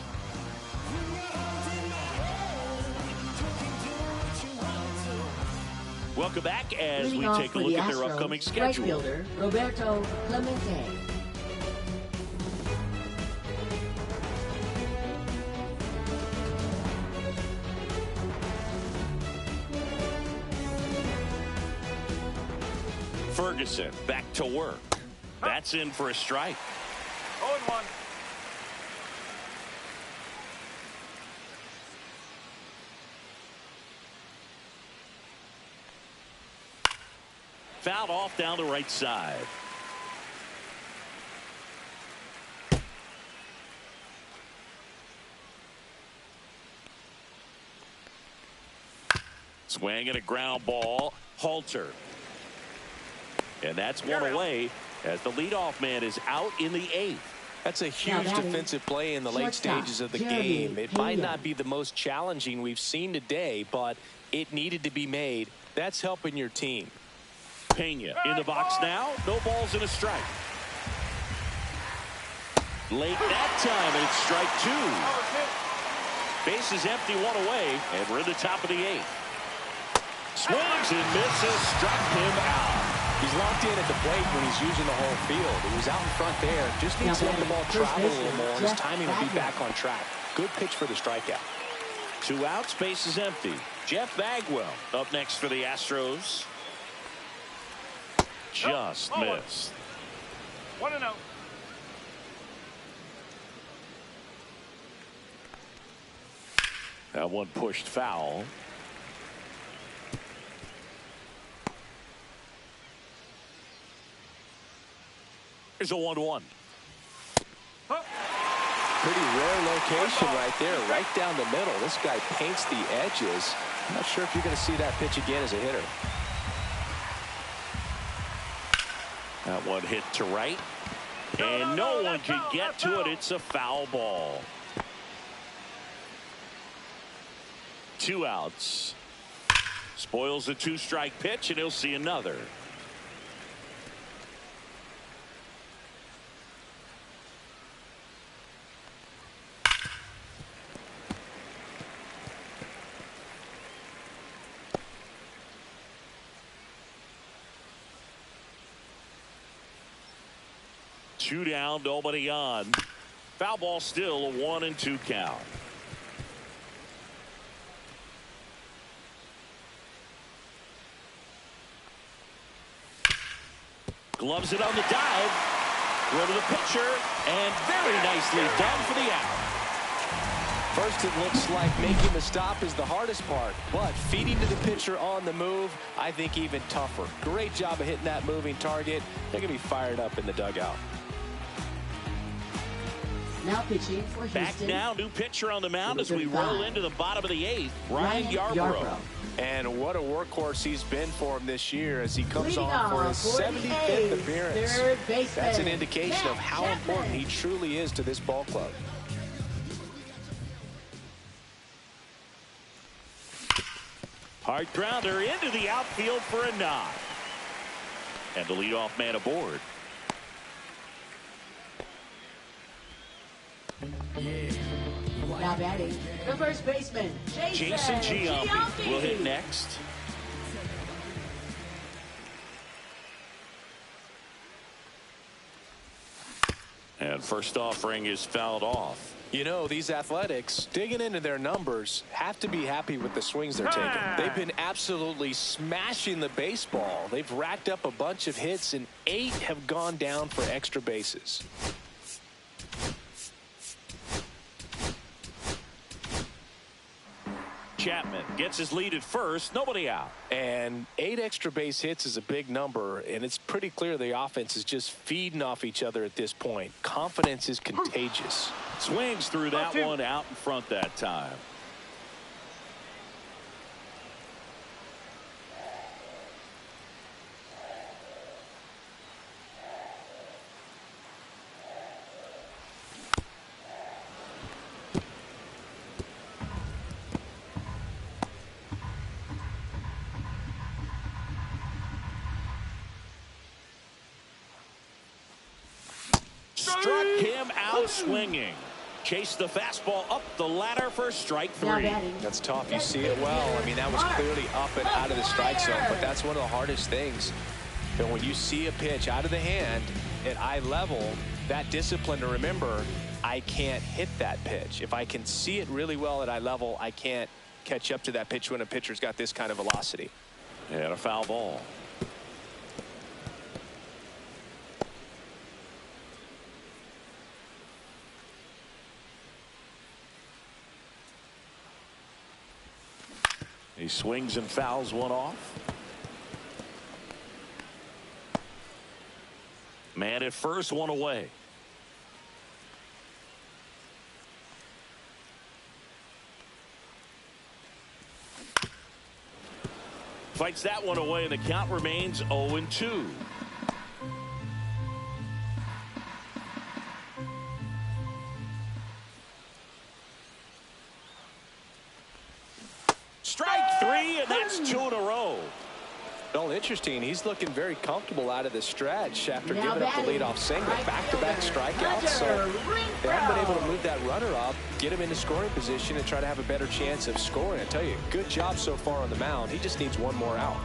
Welcome back as we take a look at their upcoming schedule. Right fielder Roberto Clemente. Ferguson back to work. That's in for a strike. 0-1. Fouled off down the right side. Swing and a ground ball. Halter. And that's one away as the leadoff man is out in the 8th. That's a huge defensive play in the late stages of the game. It might not be the most challenging we've seen today, but it needed to be made. That's helping your team. Pena in the box now. No balls and a strike. Late that time, and it's strike two. Base is empty, one away, and we're in the top of the 8th. Swings and misses, struck him out. He's locked in at the plate when he's using the whole field. He was out in front there. Just needs to let the ball travel a little more, and his timing will be back on track. Good pitch for the strikeout. 2 outs, base is empty. Jeff Bagwell up next for the Astros. Just missed. 1-0. That one pushed foul. Here's a 1-1. Pretty rare location right there, right down the middle. This guy paints the edges. I'm not sure if you're going to see that pitch again as a hitter. That one hit to right. And no one can get to it. It's a foul ball. 2 outs. Spoils a 2-strike pitch, and he'll see another. Two down, nobody on. Foul ball still, a 1-2 count. Gloves it on the dive. Throw to the pitcher, and very nicely done for the out. First, it looks like making the stop is the hardest part, but feeding to the pitcher on the move, I think even tougher. Great job of hitting that moving target. They're going to be fired up in the dugout. Now pitching for Houston. Back now, new pitcher on the mound as we roll into the bottom of the 8th. Ryan Yarbrough. And what a workhorse he's been for him this year as he comes on for his 75th appearance. That's an indication of how important he truly is to this ball club. Hard grounder into the outfield for a nod. And the leadoff man aboard. Now batting, the first baseman, Jason Giambi will hit next. And first offering is fouled off. You know, these Athletics, digging into their numbers, have to be happy with the swings they're taking. They've been absolutely smashing the baseball. They've racked up a bunch of hits, and 8 have gone down for extra bases. Chapman gets his lead at first, nobody out. And 8 extra base hits is a big number, and it's pretty clear the offense is just feeding off each other at this point. Confidence is contagious. Swings through that one out in front that time. Struck him out swinging. Chased the fastball up the ladder for strike 3. That's tough. You see it well. I mean, that was clearly up and out of the strike zone, but that's one of the hardest things. And when you see a pitch out of the hand at eye level, that discipline to remember, I can't hit that pitch. If I can see it really well at eye level, I can't catch up to that pitch when a pitcher's got this kind of velocity. And a foul ball. He swings and fouls one off. Man at first, one away. Fights that one away, and the count remains 0-2. Strike 3, and that's 2 in a row. Well, interesting. He's looking very comfortable out of the stretch after giving up the leadoff single. Back-to-back strikeouts. So they haven't been able to move that runner up, get him into scoring position, and try to have a better chance of scoring. I tell you, good job so far on the mound. He just needs one more out.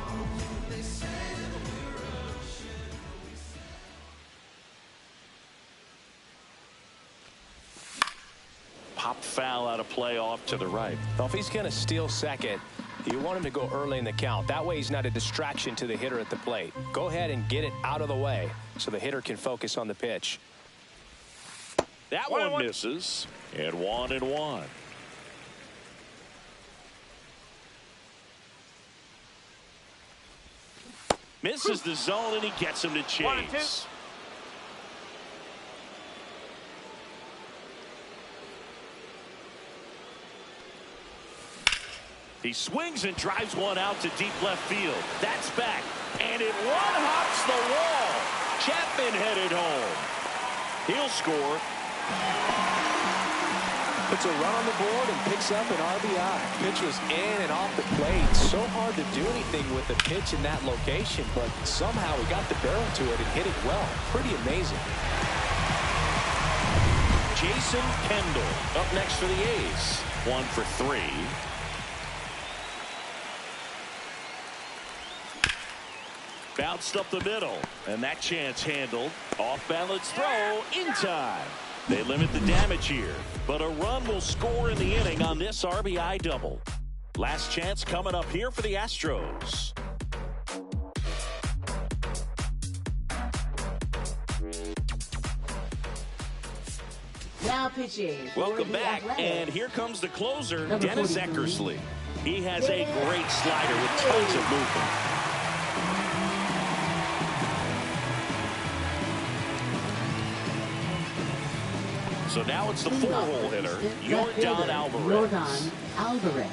Pop foul out of play off to the right. Well, if he's going to steal second, you want him to go early in the count. That way he's not a distraction to the hitter at the plate. Go ahead and get it out of the way so the hitter can focus on the pitch. That one misses. And 1-1. Misses the zone, and he gets him to chase. He swings and drives one out to deep left field. That's back, and it one-hops the wall. Chapman headed home. He'll score. Puts a run on the board and picks up an RBI. Pitch was in and off the plate. So hard to do anything with the pitch in that location, but somehow he got the barrel to it and hit it well. Pretty amazing. Jason Kendall up next for the A's. 1 for 3. Bounced up the middle, and that chance handled. Off balance throw in time. They limit the damage here, but a run will score in the inning on this RBI double. Last chance coming up here for the Astros. Now pitching. Welcome back, and here comes the closer, Number Dennis 43. Eckersley. He has a great slider with tons of movement. So now it's the 4-hole hitter, Yordan Alvarez. Yordan Alvarez.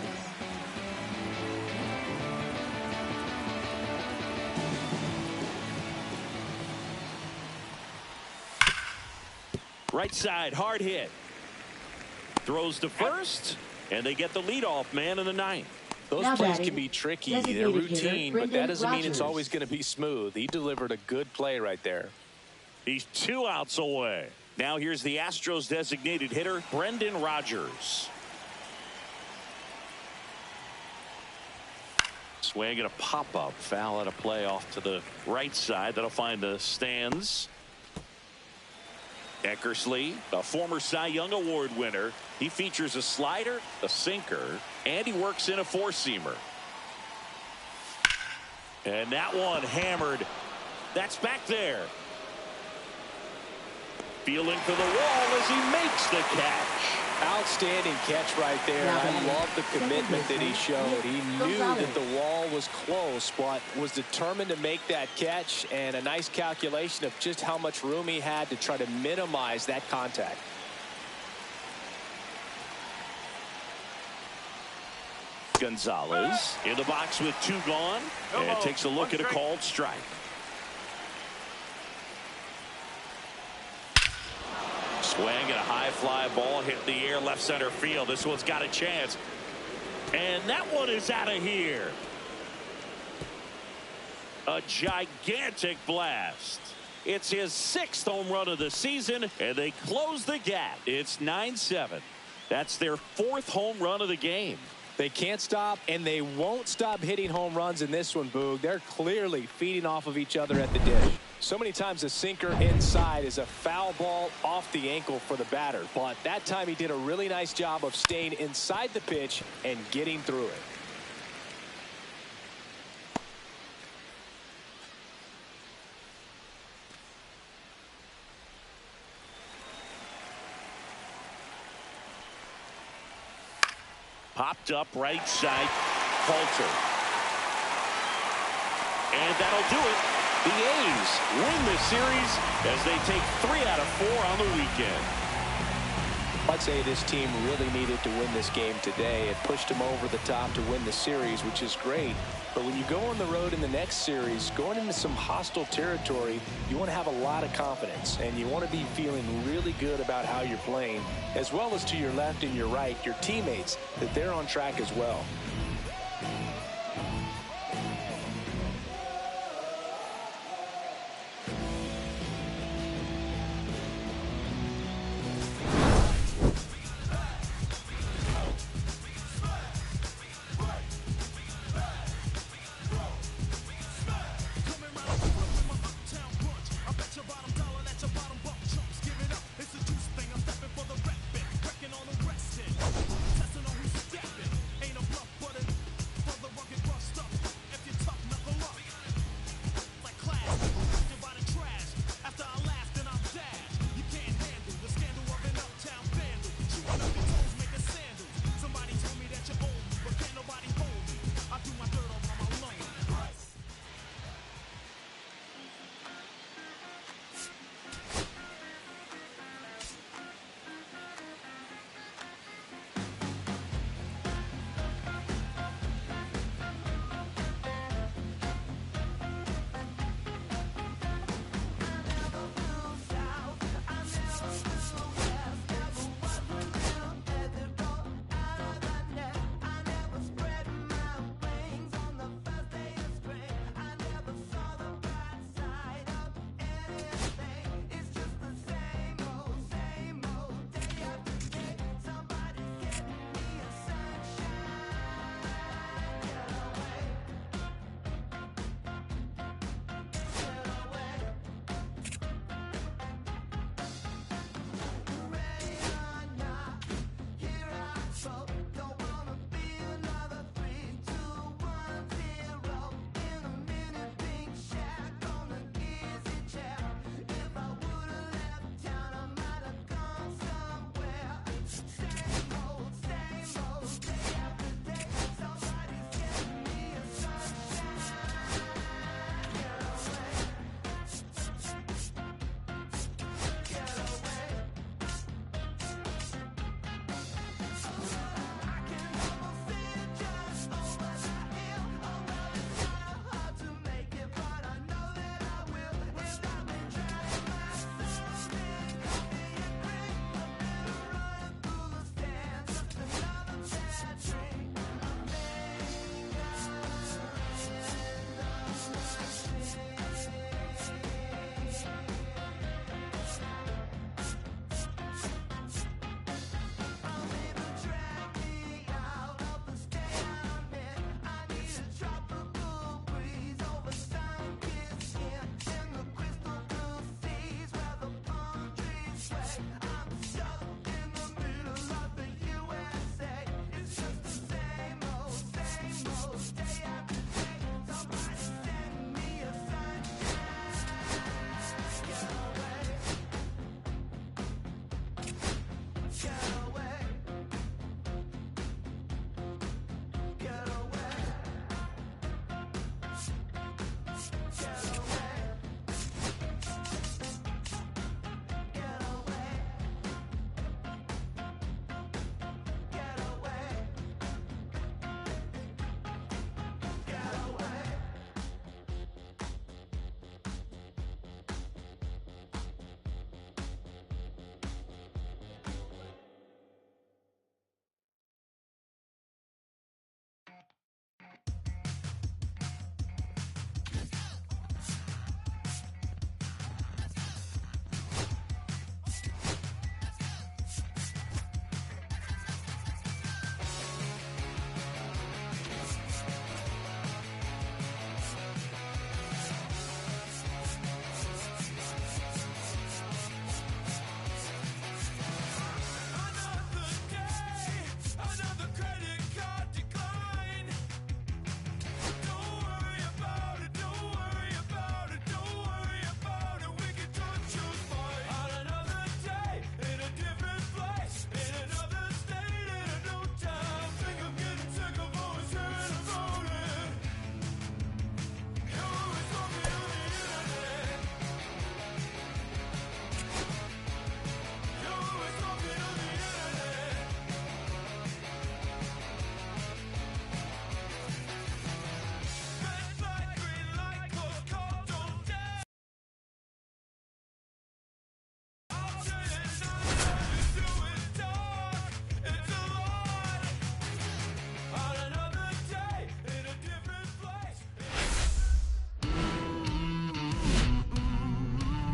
Right side, hard hit. Throws to first, and they get the leadoff man in the 9th. Those Now plays batting, can be tricky. designated They're hitter, routine, but that Brendan doesn't mean it's Rodgers. always going to be smooth. He delivered a good play right there. He's 2 outs away. Now here's the Astros designated hitter, Brendan Rodgers. Swing and a pop-up. Foul at a play off to the right side. That'll find the stands. Eckersley, a former Cy Young Award winner. He features a slider, a sinker, and he works in a four-seamer. And that one hammered. That's back there. Feeling for the wall as he makes the catch. Outstanding catch right there. I love the commitment that he showed. He knew that the wall was close, but was determined to make that catch, and a nice calculation of just how much room he had to try to minimize that contact. Gonzalez in the box with two gone, and takes a look at a called strike. Swing and a high fly ball hit the air left center field. This one's got a chance. And that one is out of here. A gigantic blast. It's his 6th home run of the season, and they close the gap. It's 9-7. That's their 4th home run of the game. They can't stop, and they won't stop hitting home runs in this one, Boog. They're clearly feeding off of each other at the dish. So many times a sinker inside is a foul ball off the ankle for the batter. But that time he did a really nice job of staying inside the pitch and getting through it. Popped up right side. Coulter. And that'll do it. The A's win this series as they take 3 out of 4 on the weekend. I'd say this team really needed to win this game today. It pushed them over the top to win the series, which is great. But when you go on the road in the next series, going into some hostile territory, you want to have a lot of confidence, and you want to be feeling really good about how you're playing, as well as to your left and your right, your teammates, that they're on track as well.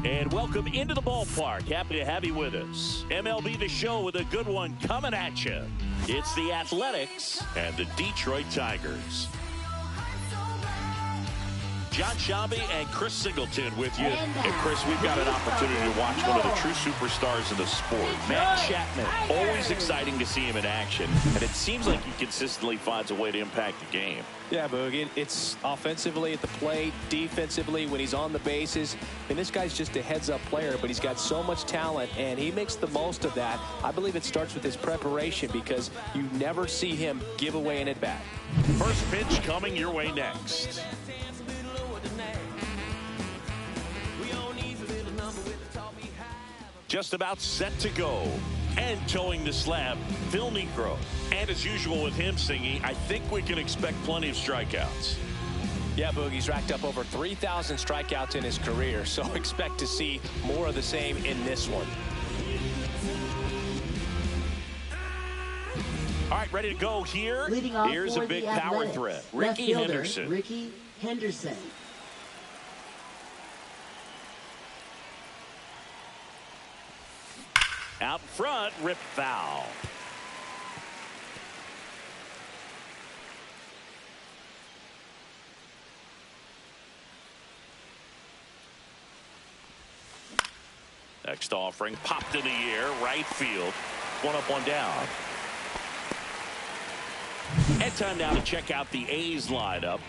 And welcome into the ballpark. Happy to have you with us. MLB The Show with a good one coming at you. It's the Athletics and the Detroit Tigers. John Shabby and Chris Singleton with you. And Chris, we've got an opportunity to watch one of the true superstars of the sport. Matt Chapman, always exciting to see him in action. And it seems like he consistently finds a way to impact the game. Yeah, Boog, it's offensively at the plate, defensively when he's on the bases. And this guy's just a heads-up player, but he's got so much talent, and he makes the most of that. I believe it starts with his preparation because you never see him give away an at-bat. First pitch coming your way next. Just about set to go. And towing the slab, Phil Niekro. And as usual with him singing, I think we can expect plenty of strikeouts. Yeah, Boogie's racked up over 3,000 strikeouts in his career, so expect to see more of the same in this one. All right, ready to go here. Here's a big power threat. Ricky Henderson. Ricky Henderson. Out front, rip foul. Next offering, popped in the air, right field. One up, one down. And time now to check out the A's lineup.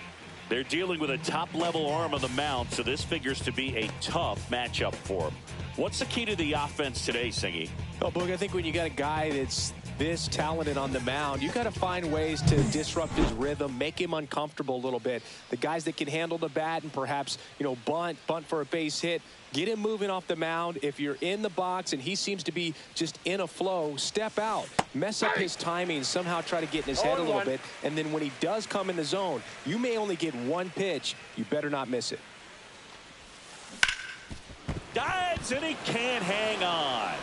They're dealing with a top-level arm on the mound, so this figures to be a tough matchup for them. What's the key to the offense today, Singy? Well, Boog, I think when you got a guy that's this talented on the mound, you got to find ways to disrupt his rhythm, make him uncomfortable a little bit. The guys that can handle the bat and perhaps, bunt for a base hit, get him moving off the mound. If you're in the box and he seems to be just in a flow, step out, mess up his timing, somehow try to get in his head a little bit. And then when he does come in the zone, you may only get one pitch. You better not miss it. Dives, and he can't hang on.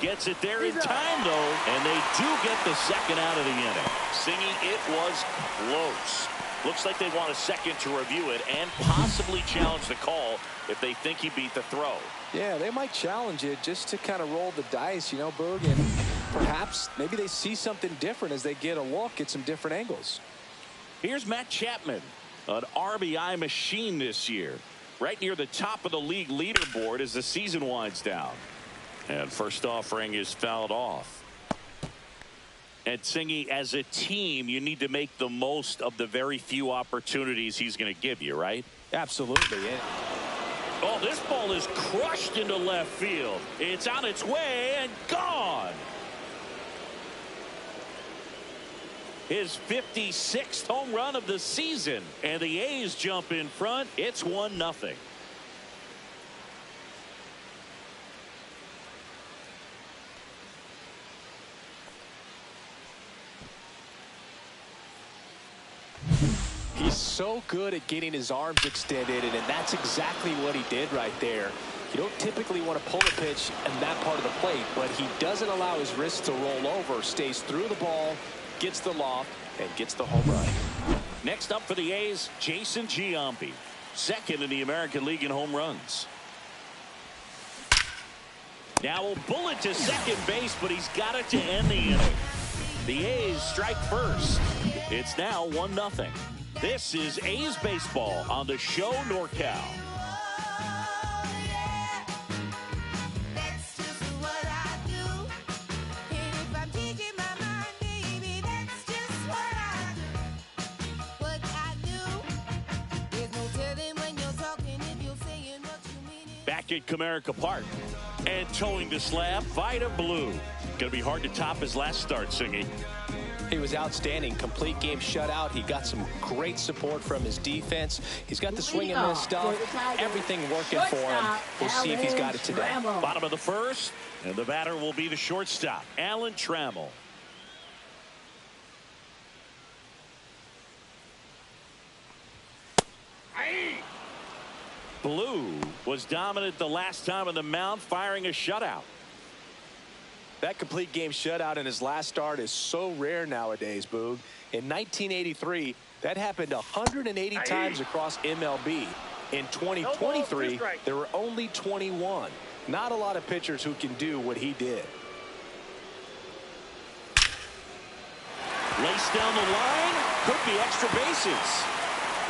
Gets it there in time, though, and they do get the second out of the inning. Singy, it was close. Looks like they want a second to review it and possibly challenge the call if they think he beat the throw. Yeah, they might challenge it just to kind of roll the dice, Boog, and perhaps maybe they see something different as they get a look at some different angles. Here's Matt Chapman, an RBI machine this year, right near the top of the league leaderboard as the season winds down. And first offering is fouled off. And Singy, as a team, you need to make the most of the very few opportunities he's going to give you, right? Absolutely. Yeah. Oh, this ball is crushed into left field. It's on its way and gone. His 56th home run of the season. And the A's jump in front. It's 1-0. He's so good at getting his arms extended, and that's exactly what he did right there. You don't typically want to pull a pitch in that part of the plate, but he doesn't allow his wrist to roll over, stays through the ball, gets the loft, and gets the home run. Next up for the A's, Jason Giambi, second in the American League in home runs. Now a bullet to second base, but he's got it to end the inning. The A's strike first. It's now 1-0. This is A's baseball on the Show NorCal. Back at Comerica Park and towing the slab, Vida Blue. Gonna be hard to top his last start, Singy. He was outstanding. Complete game shutout. He got some great support from his defense. He's got the swing and miss stuff. Everything working for him. We'll see if he's got it today. Bottom of the first, and the batter will be the shortstop, Alan Trammell. Blue was dominant the last time on the mound, firing a shutout. That complete game shutout in his last start is so rare nowadays, Boog. In 1983, that happened 180 times across MLB. In 2023, there were only 21. Not a lot of pitchers who can do what he did. Laced down the line. Could be extra bases.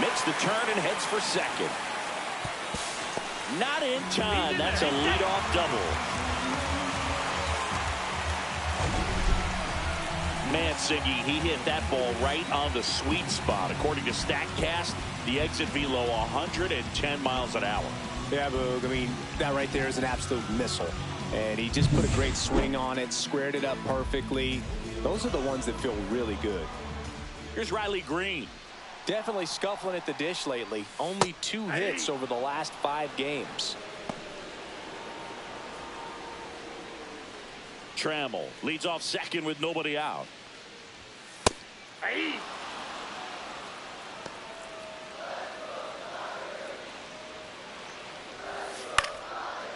Makes the turn and heads for second. Not in time. That's a leadoff double. Man, Siggy, he hit that ball right on the sweet spot. According to StatCast, the exit velo 110 miles an hour. Yeah, Boog, I mean, that right there is an absolute missile. And he just put a great swing on it, squared it up perfectly. Those are the ones that feel really good. Here's Riley Green. Definitely scuffling at the dish lately. Only 2 hits over the last 5 games. Trammell leads off second with nobody out.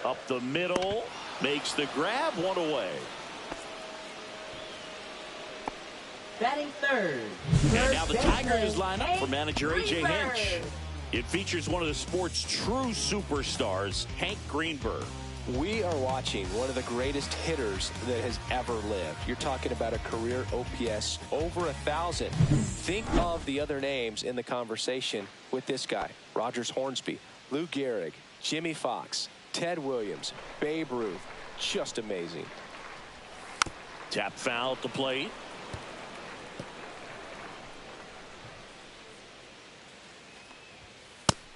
Up the middle, makes the grab, 1 away. Batting third. And now the Tigers line up for manager A.J. Hinch. It features one of the sport's true superstars, Hank Greenberg. We are watching one of the greatest hitters that has ever lived. You're talking about a career OPS over 1,000. Think of the other names in the conversation with this guy. Rogers Hornsby, Lou Gehrig, Jimmy Fox, Ted Williams, Babe Ruth. Just amazing. Tap foul at the plate.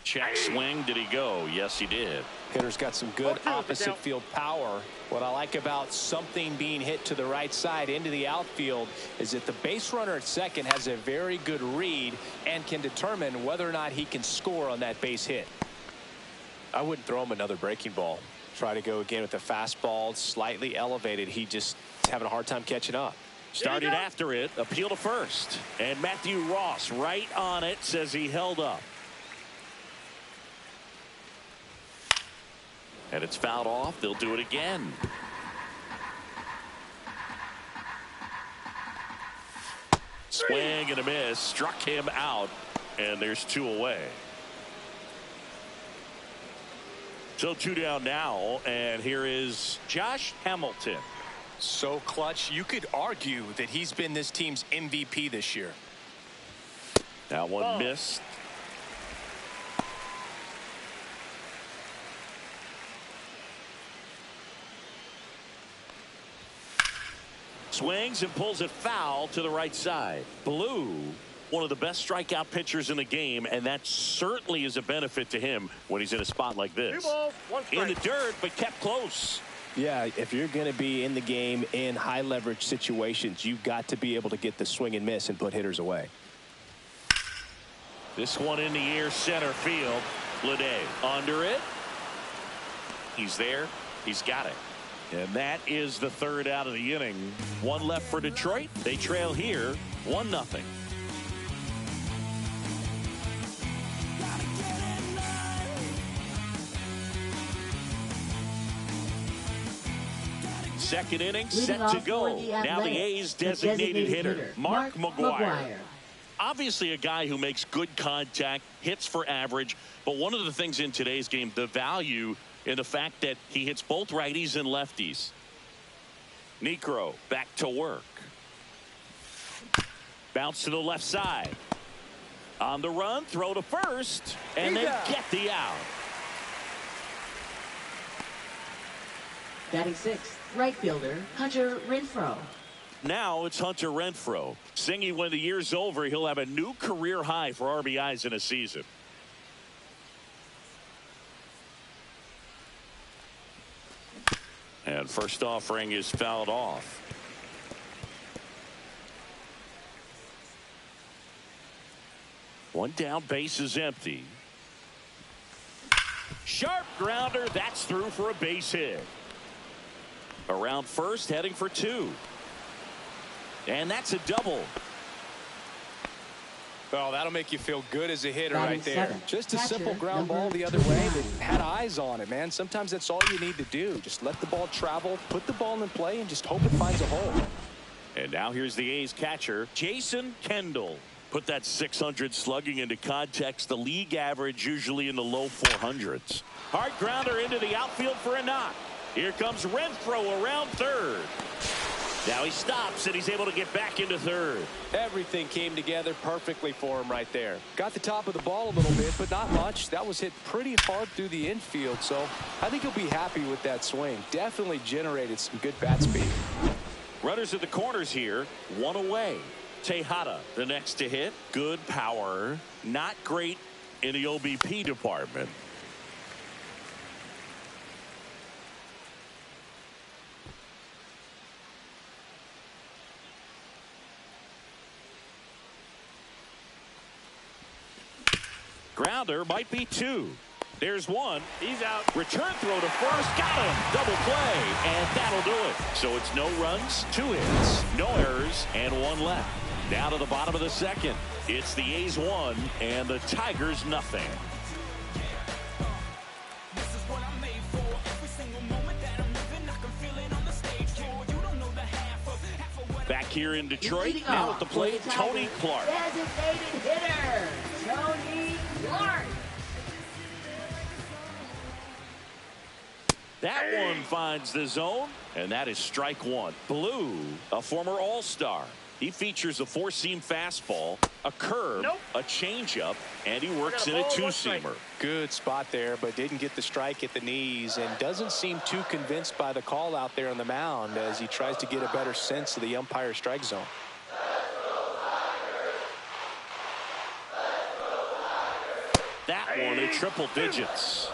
Check swing. Did he go? Yes, he did. Hitter's got some good opposite field power. What I like about something being hit to the right side into the outfield is that the base runner at second has a very good read and can determine whether or not he can score on that base hit. I wouldn't throw him another breaking ball. Try to go again with the fastball, slightly elevated. He just is having a hard time catching up. Started after it, appeal to first. And Matthew Ross right on it, says he held up. And it's fouled off. They'll do it again. Swing and a miss. Struck him out. And there's 2 away. So 2 down now. And here is Josh Hamilton. So clutch. You could argue that he's been this team's MVP this year. That one missed. Swings and pulls it foul to the right side. Blue, one of the best strikeout pitchers in the game, and that certainly is a benefit to him when he's in a spot like this. 2 balls, 1 strike. In the dirt, but kept close. Yeah, if you're going to be in the game in high leverage situations, you've got to be able to get the swing and miss and put hitters away. This one in the air, center field. Lede under it. He's there. He's got it. And that is the 3rd out of the inning. 1 left for Detroit. They trail here 1-0. Second inning set to go. Now the A's designated hitter, Mark McGwire. Obviously a guy who makes good contact, hits for average, but one of the things in today's game, the value in the fact that he hits both righties and lefties. Necro back to work. Bounce to the left side. On the run, throw to first, and then get the out. Batting sixth, right fielder Hunter Renfroe. Now it's Hunter Renfroe. Singy, when the year's over, he'll have a new career high for RBIs in a season. And first offering is fouled off. One down, base is empty. Sharp grounder, that's through for a base hit. Around first, heading for 2. And that's a double. Well, that'll make you feel good as a hitter Batting right there. seven. Just a Catcher, simple ground ball the other way that had eyes on it, man. Sometimes that's all you need to do. Just let the ball travel, put the ball in play, and just hope it finds a hole. And now here's the A's catcher, Jason Kendall. Put that 600 slugging into context. The league average usually in the low 400s. Hard grounder into the outfield for a knock. Here comes Renfroe around third. Now he stops and he's able to get back into third. Everything came together perfectly for him right there. Got the top of the ball a little bit, but not much. That was hit pretty hard through the infield, so I think he'll be happy with that swing. Definitely generated some good bat speed. Runners at the corners here, one away. Tejada, the next to hit. Good power. Not great in the OBP department. Grounder might be two. There's one. He's out. Return throw to first. Got him. Double play. And that'll do it. So it's no runs, 2 hits, no errors, and 1 left. Down to the bottom of the second. It's the A's 1 and the Tigers nothing. Back here in Detroit, now at the plate, Tony Clark. Designated hitter, Tony Clark. That one finds the zone, and that is strike one. Blue, a former All-Star. He features a 4-seam fastball, a curve, a changeup, and he works in a 2-seamer. Good spot there, but didn't get the strike at the knees and doesn't seem too convinced by the call out there on the mound as he tries to get a better sense of the umpire strike zone. That one in triple digits.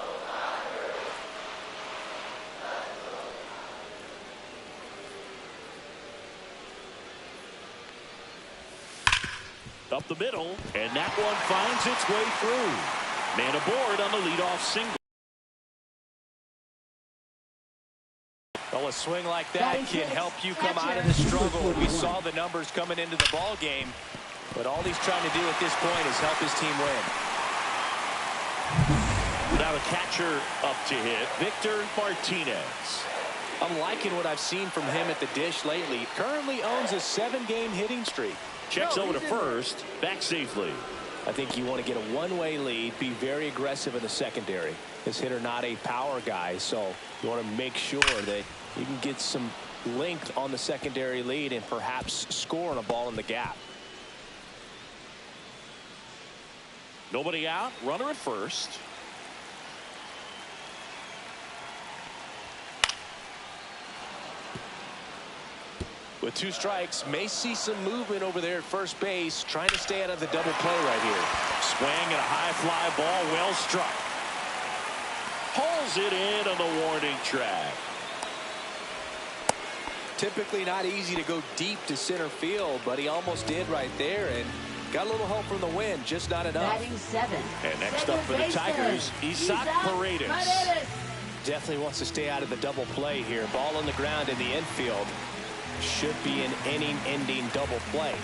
Up the middle, and that one finds its way through. Man aboard on the leadoff single. Well, a swing like that can help you come out of the struggle. We saw the numbers coming into the ball game, but all he's trying to do at this point is help his team win. Now the catcher up to hit, Victor Martinez. I'm liking what I've seen from him at the dish lately. Currently owns a 7-game hitting streak. Checks over to first, back safely. I think you want to get a one-way lead, be very aggressive in the secondary. This hitter not a power guy, so you want to make sure that you can get some length on the secondary lead and perhaps score on a ball in the gap. Nobody out, runner at first. With 2 strikes, may see some movement over there at first base, trying to stay out of the double play right here. Swing and a high fly ball, well struck. Pulls it in on the warning track. Typically not easy to go deep to center field, but he almost did right there and got a little help from the wind, just not enough. Batting 7. And next up for the Tigers, Isaac Paredes. Definitely wants to stay out of the double play here. Ball on the ground in the infield. Should be an inning-ending double play.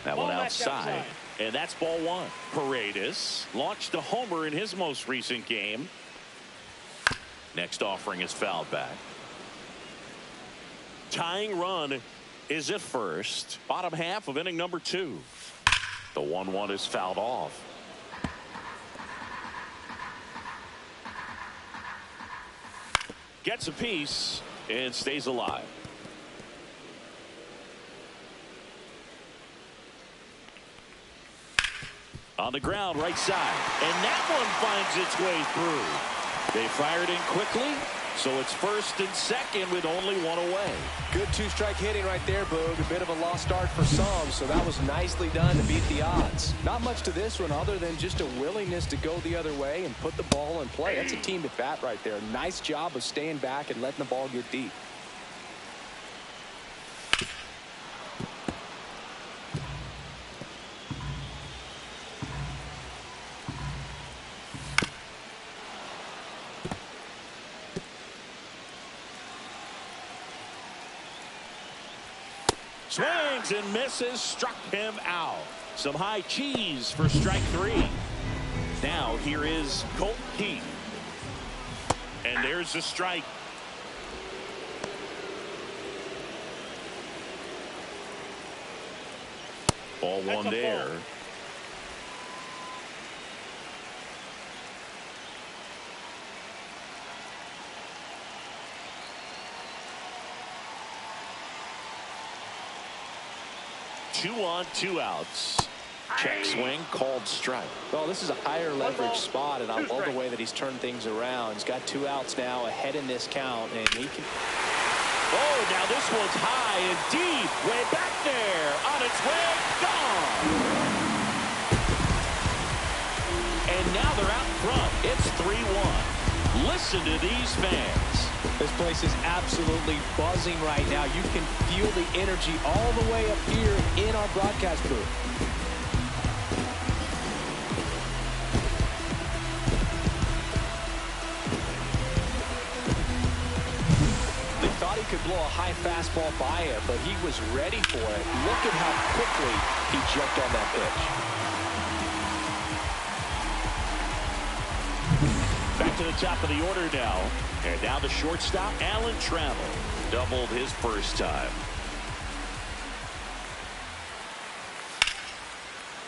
That one outside, and that's ball 1. Paredes launched a homer in his most recent game. Next offering is fouled back. Tying run is at first. Bottom half of inning number 2. The 1-1 is fouled off. Gets a piece and stays alive. On the ground, right side, and that one finds its way through. They fired in quickly, so it's first and second with only 1 away. Good 2-strike hitting right there, Boog. A bit of a lost start for some, so that was nicely done to beat the odds. Not much to this one other than just a willingness to go the other way and put the ball in play. That's a team at bat right there. Nice job of staying back and letting the ball get deep. Swings and misses, struck him out. Some high cheese for strike 3. Now here is Colt Keith. And there's the strike. Ball one there. Ball. Two on, two outs. Check swing, called strike. Well, this is a higher leverage spot, and I love the way that he's turned things around. He's got two outs now ahead in this count, and he can... Oh, now this one's high and deep. Way back there. On its way. Gone. And now they're out front. It's 3-1. Listen to these fans. This place is absolutely buzzing right now. You can feel the energy all the way up here in our broadcast booth. They thought he could blow a high fastball by him, but he was ready for it. Look at how quickly he jumped on that pitch. Back to the top of the order now. And now the shortstop, Alan Trammell. Doubled his first time.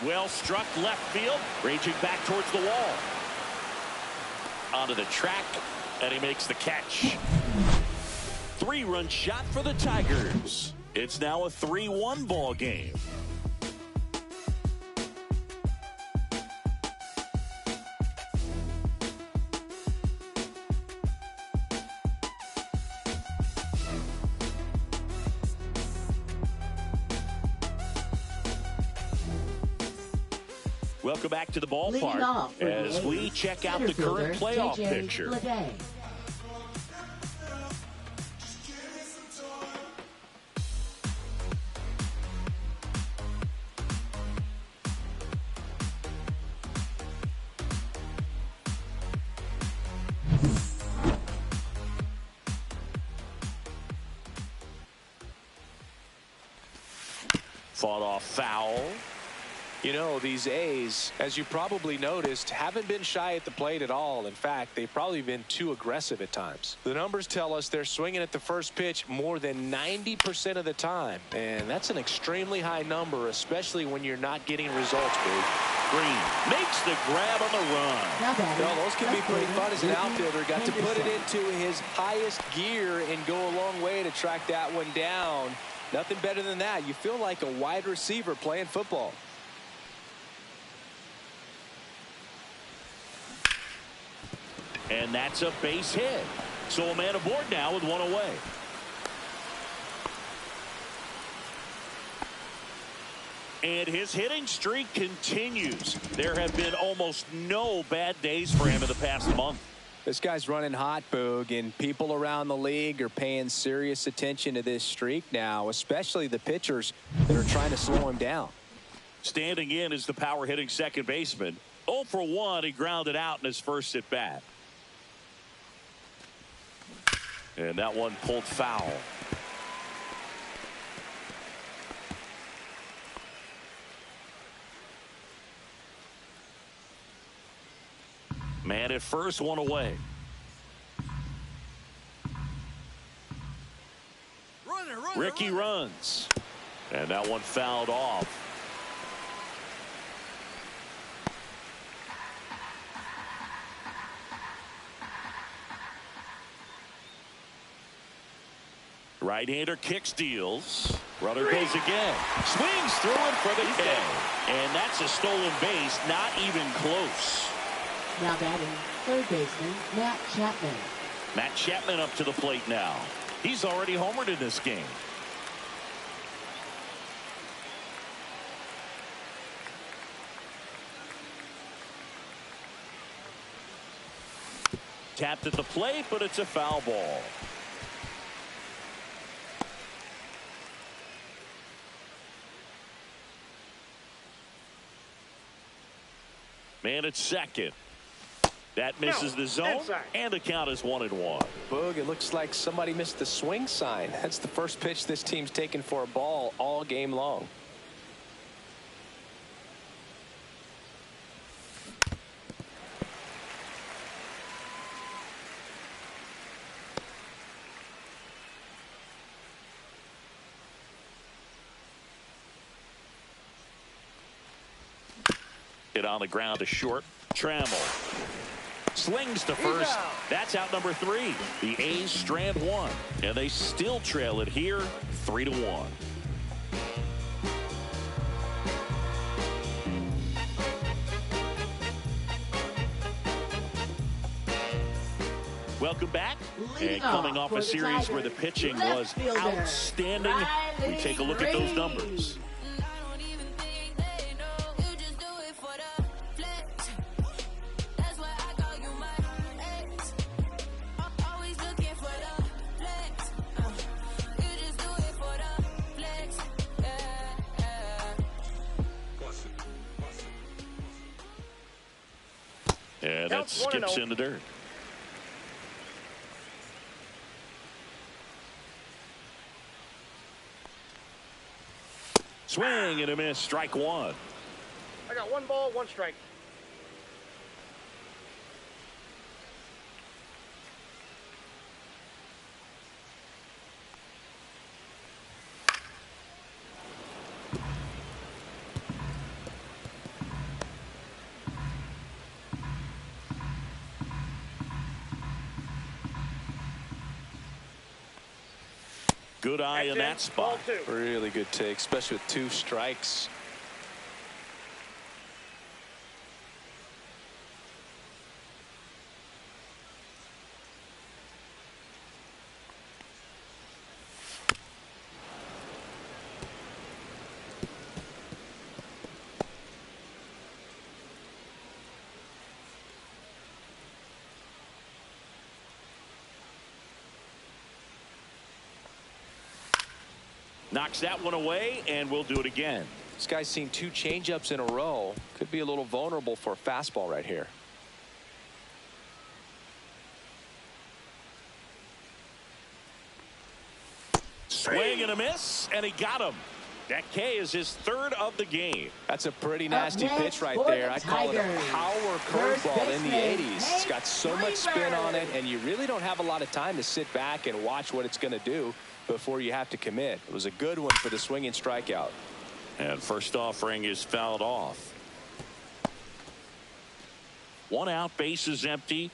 Well struck left field. Raging back towards the wall. Onto the track. And he makes the catch. 3-run shot for the Tigers. It's now a 3-1 ball game. Welcome back to the ballpark as we check out the current playoff picture. Fought off foul. You know, these A's, as you probably noticed, haven't been shy at the plate at all. In fact, they've probably been too aggressive at times. The numbers tell us they're swinging at the first pitch more than 90% of the time. And that's an extremely high number, especially when you're not getting results, Big. Green makes the grab on the run. Well, those can be pretty fun as an outfielder. Got to put it into his highest gear and go a long way to track that one down. Nothing better than that. You feel like a wide receiver playing football. And that's a base hit. So a man aboard now with one away. And his hitting streak continues. There have been almost no bad days for him in the past month. This guy's running hot, Boog, and people around the league are paying serious attention to this streak now, especially the pitchers that are trying to slow him down. Standing in is the power hitting second baseman. 0 for 1, he grounded out in his first at bat. And that one pulled foul. Man at first, one away. Ricky runs. And that one fouled off. Right-hander kicks, deals. Runner goes again. Swings through him for the K. And that's a stolen base, not even close. Now batting, third baseman, Matt Chapman. Matt Chapman up to the plate now. He's already homered in this game. Tapped at the plate, but it's a foul ball. Man at second. That misses the zone, and the count is 1-1. Boog, it looks like somebody missed the swing sign. That's the first pitch this team's taken for a ball all game long. Hit on the ground to short. Trammell slings to first. That's out number 3. The A's strand 1, and they still trail it here 3-1. Welcome back. And coming off a series where the pitching was outstanding, we take a look at those numbers. And that skips in the dirt. Swing and a miss, strike 1. I got 1 ball, 1 strike. Good eye in that spot. Really good take, especially with 2 strikes. Knocks that one away, and we'll do it again. This guy's seen 2 changeups in a row. Could be a little vulnerable for a fastball right here. Swing and a miss, and he got him. That K is his 3rd of the game. That's a pretty nasty pitch right there. I call it a power curveball in the 80s. It's got so much spin on it, and you really don't have a lot of time to sit back and watch what it's going to do before you have to commit. It was a good one for the swinging strikeout. And first offering is fouled off. 1 out, base is empty.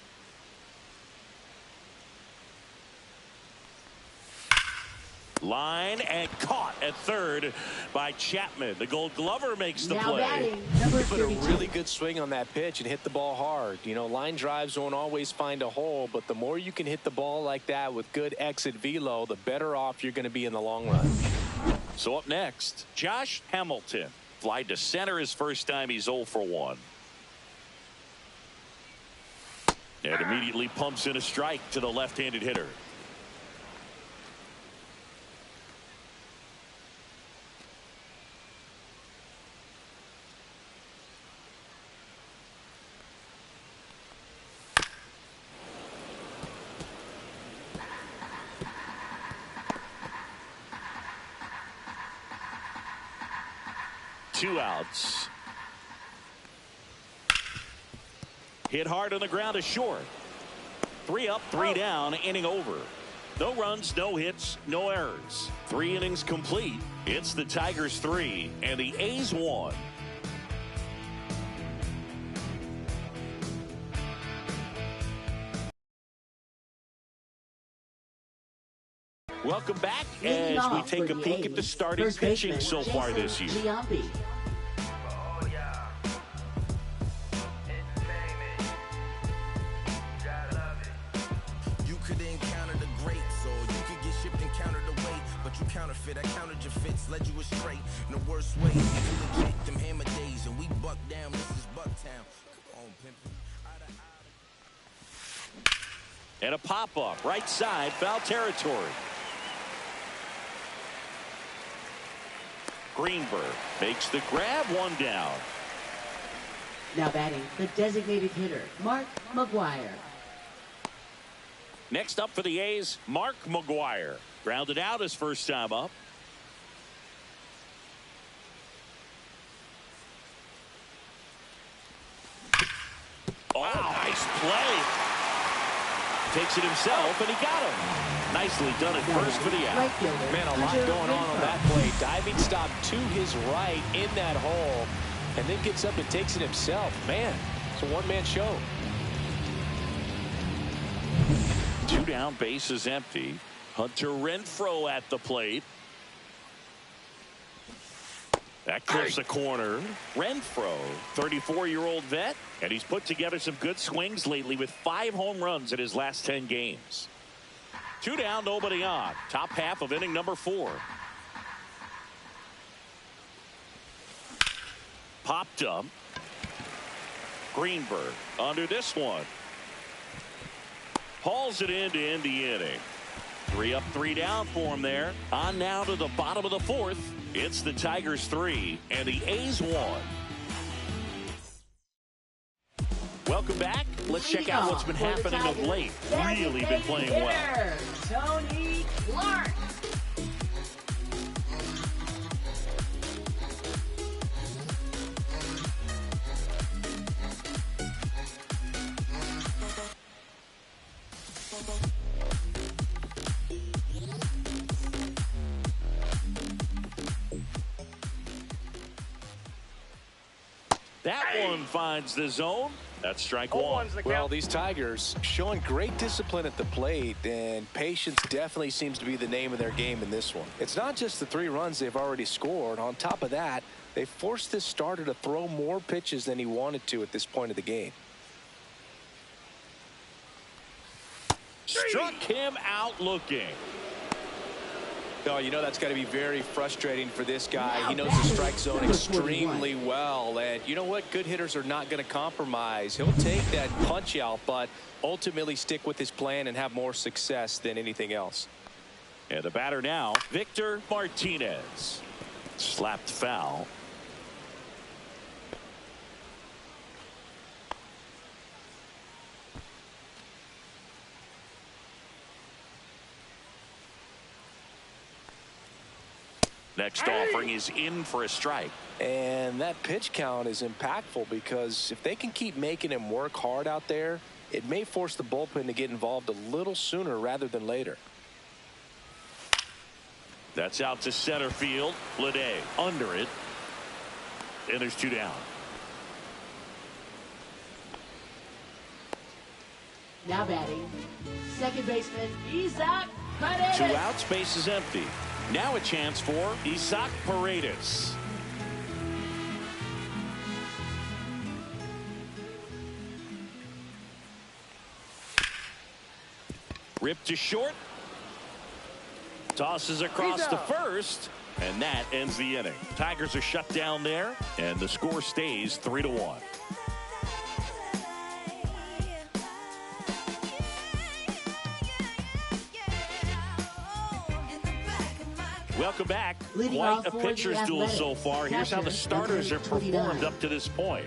Line and caught at 3rd by Chapman. The Gold Glover makes the play. He put a really good swing on that pitch and hit the ball hard. You know, line drives won't always find a hole, but the more you can hit the ball like that with good exit velo, the better off you're going to be in the long run. So up next, Josh Hamilton. Fly to center his first time. He's 0 for 1. And immediately pumps in a strike to the left-handed hitter. Two outs. Hit hard on the ground to short. 3 up, 3 down, inning over. No runs, no hits, no errors. 3 innings complete. It's the Tigers 3 and the A's 1. Welcome back as we take a peek at the starting pitching so far this year. You could encounter the greats, or you could get shipped and countered away. But you counterfeit, I countered your fits, led you astray in the worst way. You legit, them hammer days, and we buck down. This is Bucktown. Come on, pimpin'. And a pop-up, right side, foul territory. Greenberg makes the grab, 1 down. Now batting, the designated hitter, Mark McGwire. Next up for the A's, Mark McGwire. Grounded out his first time up. Oh, nice play. Takes it himself, and he got him. Nicely done at first for the out. Man, a lot going on that play. Diving stop to his right in that hole. and then gets up and takes it himself. Man, it's a one-man show. 2 down, bases empty. Hunter Renfroe at the plate. That clips the corner. Renfroe, 34-year-old vet, and he's put together some good swings lately with 5 home runs in his last 10 games. 2 down, nobody on. Top half of inning number 4. Popped up. Greenberg under this one. Hauls it in to end the inning. 3 up, 3 down for him there. On now to the bottom of the 4th. It's the Tigers 3 and the A's 1. Welcome back. Let's check out what's been happening of late. Really been playing well. Tony Clark. That one finds the zone. That's strike 1. Well, these Tigers showing great discipline at the plate, and patience definitely seems to be the name of their game in this one. It's not just the 3 runs they've already scored. On top of that, they forced this starter to throw more pitches than he wanted to at this point of the game. Struck him out looking. Oh, you know that's got to be very frustrating for this guy. He knows the strike zone extremely well. And you know what? Good hitters are not going to compromise. He'll take that punch out, but ultimately stick with his plan and have more success than anything else. And the batter now, Victor Martinez. Slapped foul. Next offering is in for a strike. And that pitch count is impactful because if they can keep making him work hard out there, it may force the bullpen to get involved a little sooner rather than later. That's out to center field. Lede under it. And there's 2 down. Now batting, second baseman Isaac Paredes. 2 outs, base is empty. Now a chance for Isaac Paredes. Ripped to short. Tosses across to first. And that ends the inning. Tigers are shut down there. And the score stays 3-1. Welcome back. Quite a pitcher's duel so far. Here's how the starters have performed up to this point.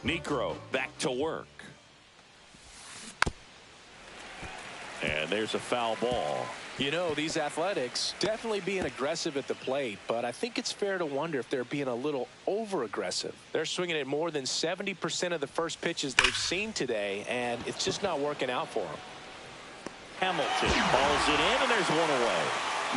Necro back to work. And there's a foul ball. You know, these Athletics definitely being aggressive at the plate, but I think it's fair to wonder if they're being a little over-aggressive. They're swinging at more than 70% of the first pitches they've seen today, and it's just not working out for them. Hamilton balls it in, and there's 1 away.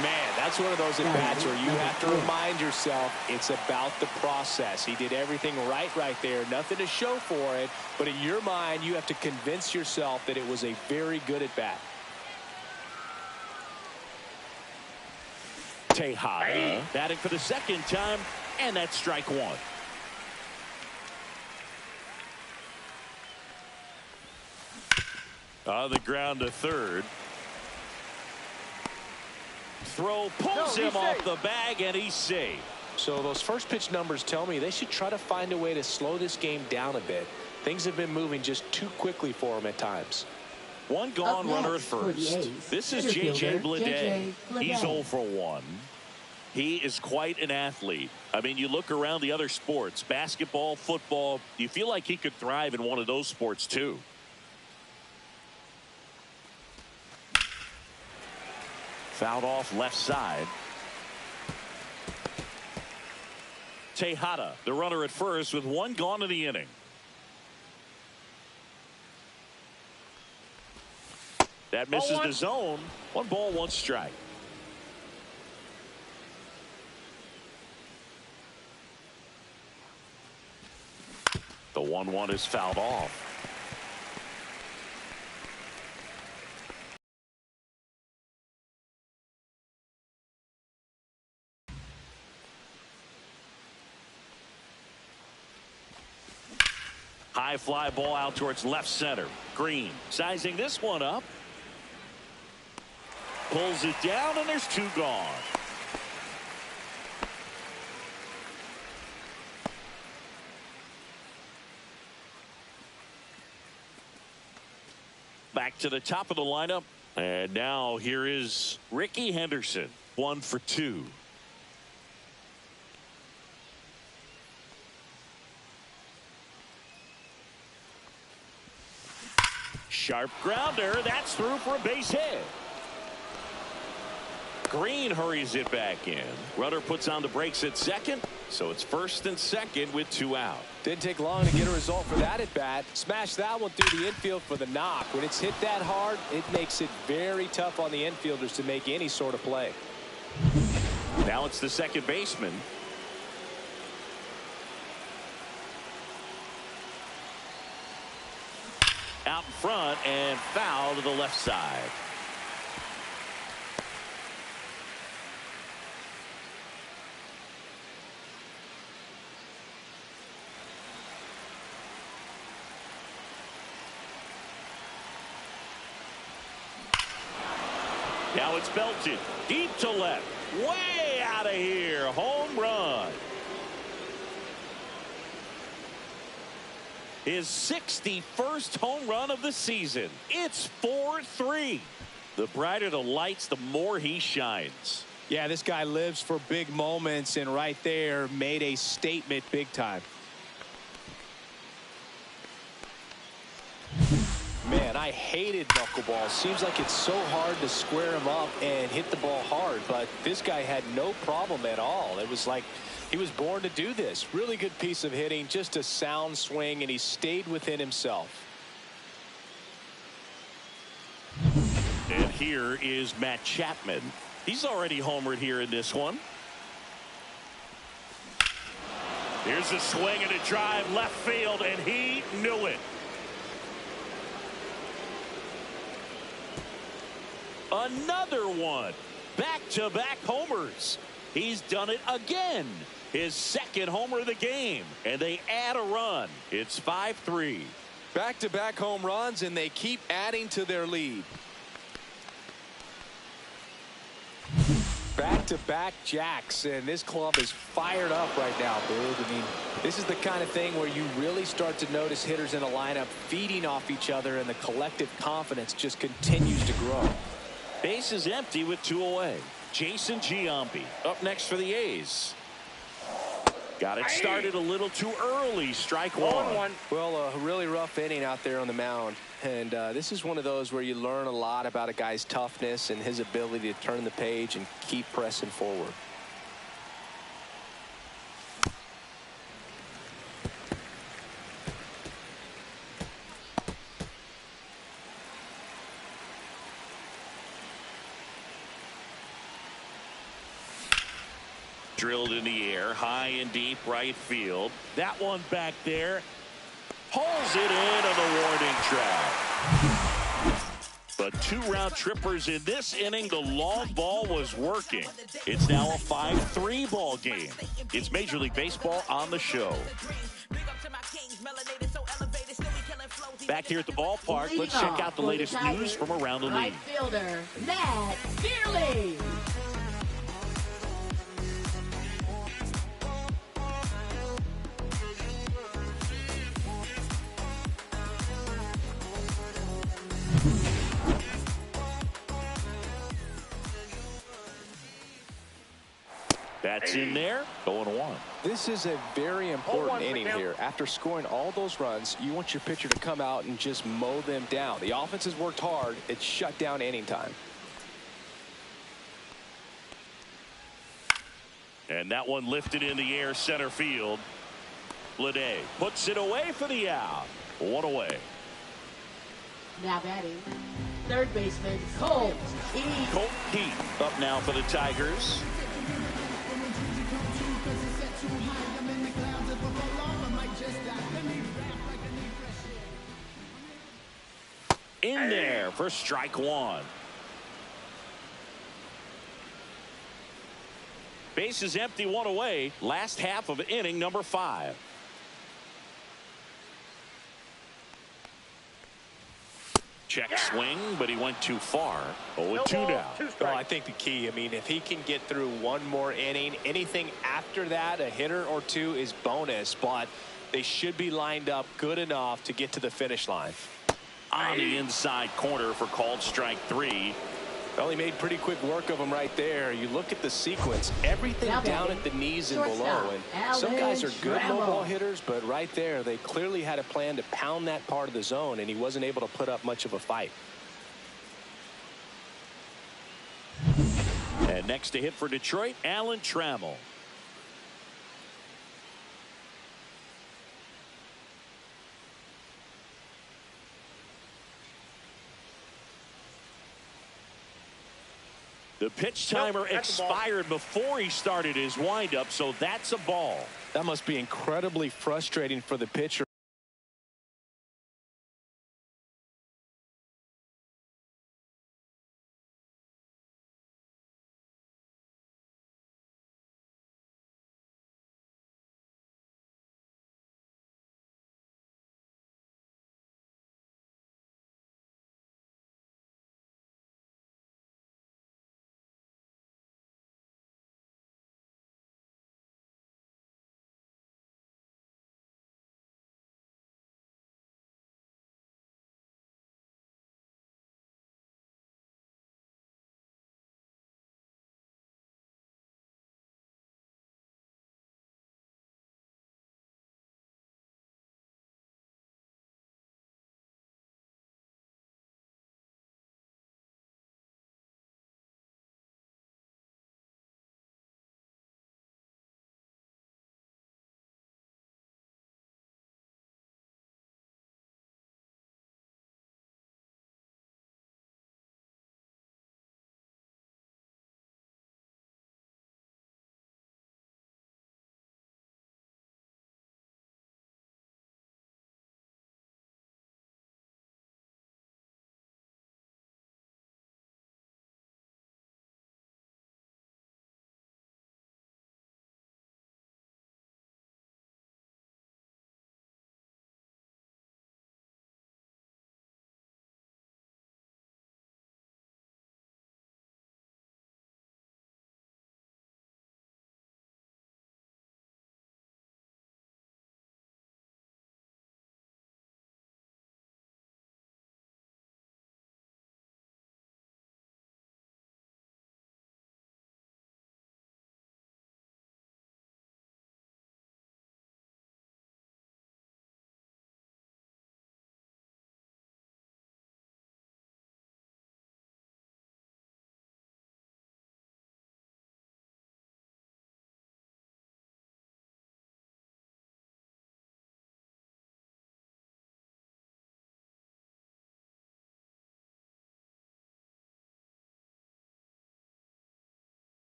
Man, that's one of those at-bats where you have to remind yourself it's about the process. He did everything right there. Nothing to show for it, but in your mind, you have to convince yourself that it was a very good at-bat. Tejada batting for the second time, and that's strike 1. On the ground to third. Throw pulls him off the bag, and he's safe. So those first pitch numbers tell me they should try to find a way to slow this game down a bit. Things have been moving just too quickly for him at times. 1 gone, runner at first. This is J.J. Bleday. He's 0 for 1. He is quite an athlete. I mean, you look around the other sports, basketball, football, you feel like he could thrive in one of those sports too. Fouled off left side. Tejada, the runner at first with one gone in the inning. That misses the zone. 1 ball, 1 strike. The 1-1 is fouled off. High fly ball out towards left center. Green sizing this one up. Pulls it down, and there's 2 gone. Back to the top of the lineup. And now here is Ricky Henderson. 1 for 2. Sharp grounder. That's through for a base hit. Green hurries it back in. Runner puts on the brakes at second. So it's first and second with 2 out. Didn't take long to get a result for that at bat. Smash that one through the infield for the knock. When it's hit that hard, it makes it very tough on the infielders to make any sort of play. Now it's the second baseman. Out in front and foul to the left side. Now it's belted deep to left. Way out of here. Home run. His 61st home run of the season. It's 4-3. The brighter the lights, the more he shines. Yeah, this guy lives for big moments, and right there made a statement big time. Man, I hated knuckleball. Seems like it's so hard to square him up and hit the ball hard, but this guy had no problem at all. It was like he was born to do this. Really good piece of hitting, just a sound swing, and he stayed within himself. And here is Matt Chapman. He's already homered here in this one. Here's a swing and a drive left field, and he knew it. Another one. Back-to-back homers. He's done it again. His second homer of the game. And they add a run. It's 5-3. Back-to-back home runs, and they keep adding to their lead. Back-to-back jacks, and this club is fired up right now, dude. I mean, this is the kind of thing where you really start to notice hitters in a lineup feeding off each other, and the collective confidence just continues to grow. Base is empty with 2 away. Jason Giambi up next for the A's. Got it started a little too early. Strike 1. Well, a really rough inning out there on the mound. And this is one of those where you learn a lot about a guy's toughness and his ability to turn the page and keep pressing forward. Drilled in the air, high and deep right field. That one back there. Pulls it in on the warning track. But 2 round trippers in this inning. The long ball was working. It's now a 5-3 ball game. It's Major League Baseball on the show. Back here at the ballpark, let's check out the latest news from around the league. Right fielder, Matt Dearly. That's in there. 0-1. This is a very important inning here. After scoring all those runs, you want your pitcher to come out and just mow them down. The offense has worked hard. It's shut down inning time. And that one lifted in the air center field. Lede puts it away for the out. One away. Now batting, third baseman Colt Heath. Colt Heath up now for the Tigers. In there for strike one. Base is empty, one away. Last half of inning number 5. Check swing, but he went too far. 0-2 now. Well, I think the key, if he can get through one more inning, anything after that, a hitter or two is bonus, but they should be lined up good enough to get to the finish line. On the inside corner for called strike 3. Well, he made pretty quick work of him right there. You look at the sequence, everything down at the knees and below. And some guys are good low ball hitters, but right there, they clearly had a plan to pound that part of the zone, and he wasn't able to put up much of a fight. And next to hit for Detroit, Alan Trammell. The pitch timer expired before he started his windup, so that's a ball. That must be incredibly frustrating for the pitcher.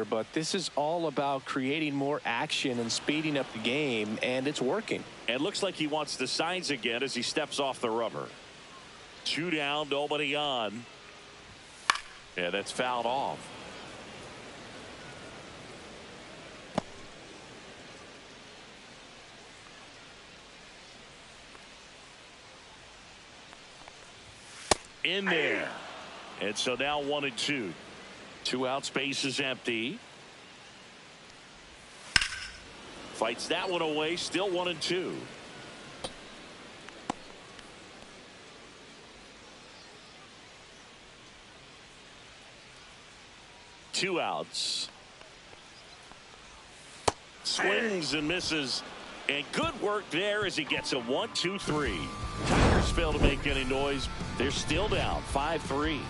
reliever, but this is all about creating more action and speeding up the game, and it's working. And looks like he wants the signs again as he steps off the rubber. 2 down, nobody on. Yeah, that's fouled off. In there. And so now 1 and 2. 2 out, space is empty. Fights that one away, still 1 and 2. Two outs. Swings and misses. And good work there as he gets a 1-2-3. Tigers fail to make any noise. They're still down 5-3.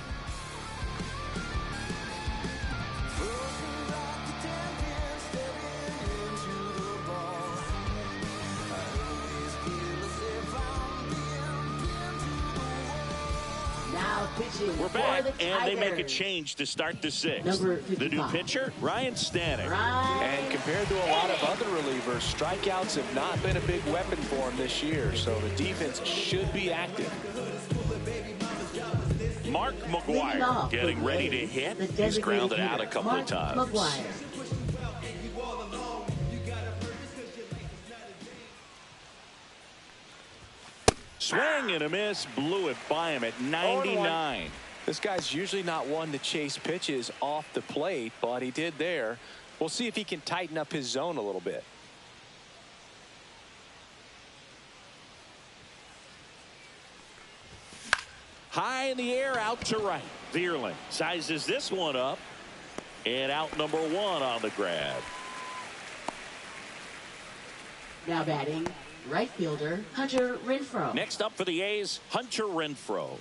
We're back, and they make a change to start the 6th. The new pitcher, Ryan Stanek. And compared to a lot of other relievers, strikeouts have not been a big weapon for him this year, so the defense should be active. Mark McGuire getting ready to hit. He's grounded out a couple of times. Swing and a miss, blew it by him at 99. This guy's usually not one to chase pitches off the plate, but he did there. We'll see if he can tighten up his zone a little bit. High in the air, out to right. Vierling sizes this one up, and out number 1 on the grab. Now batting, right fielder Hunter Renfroe. Next up for the A's, Hunter Renfroe.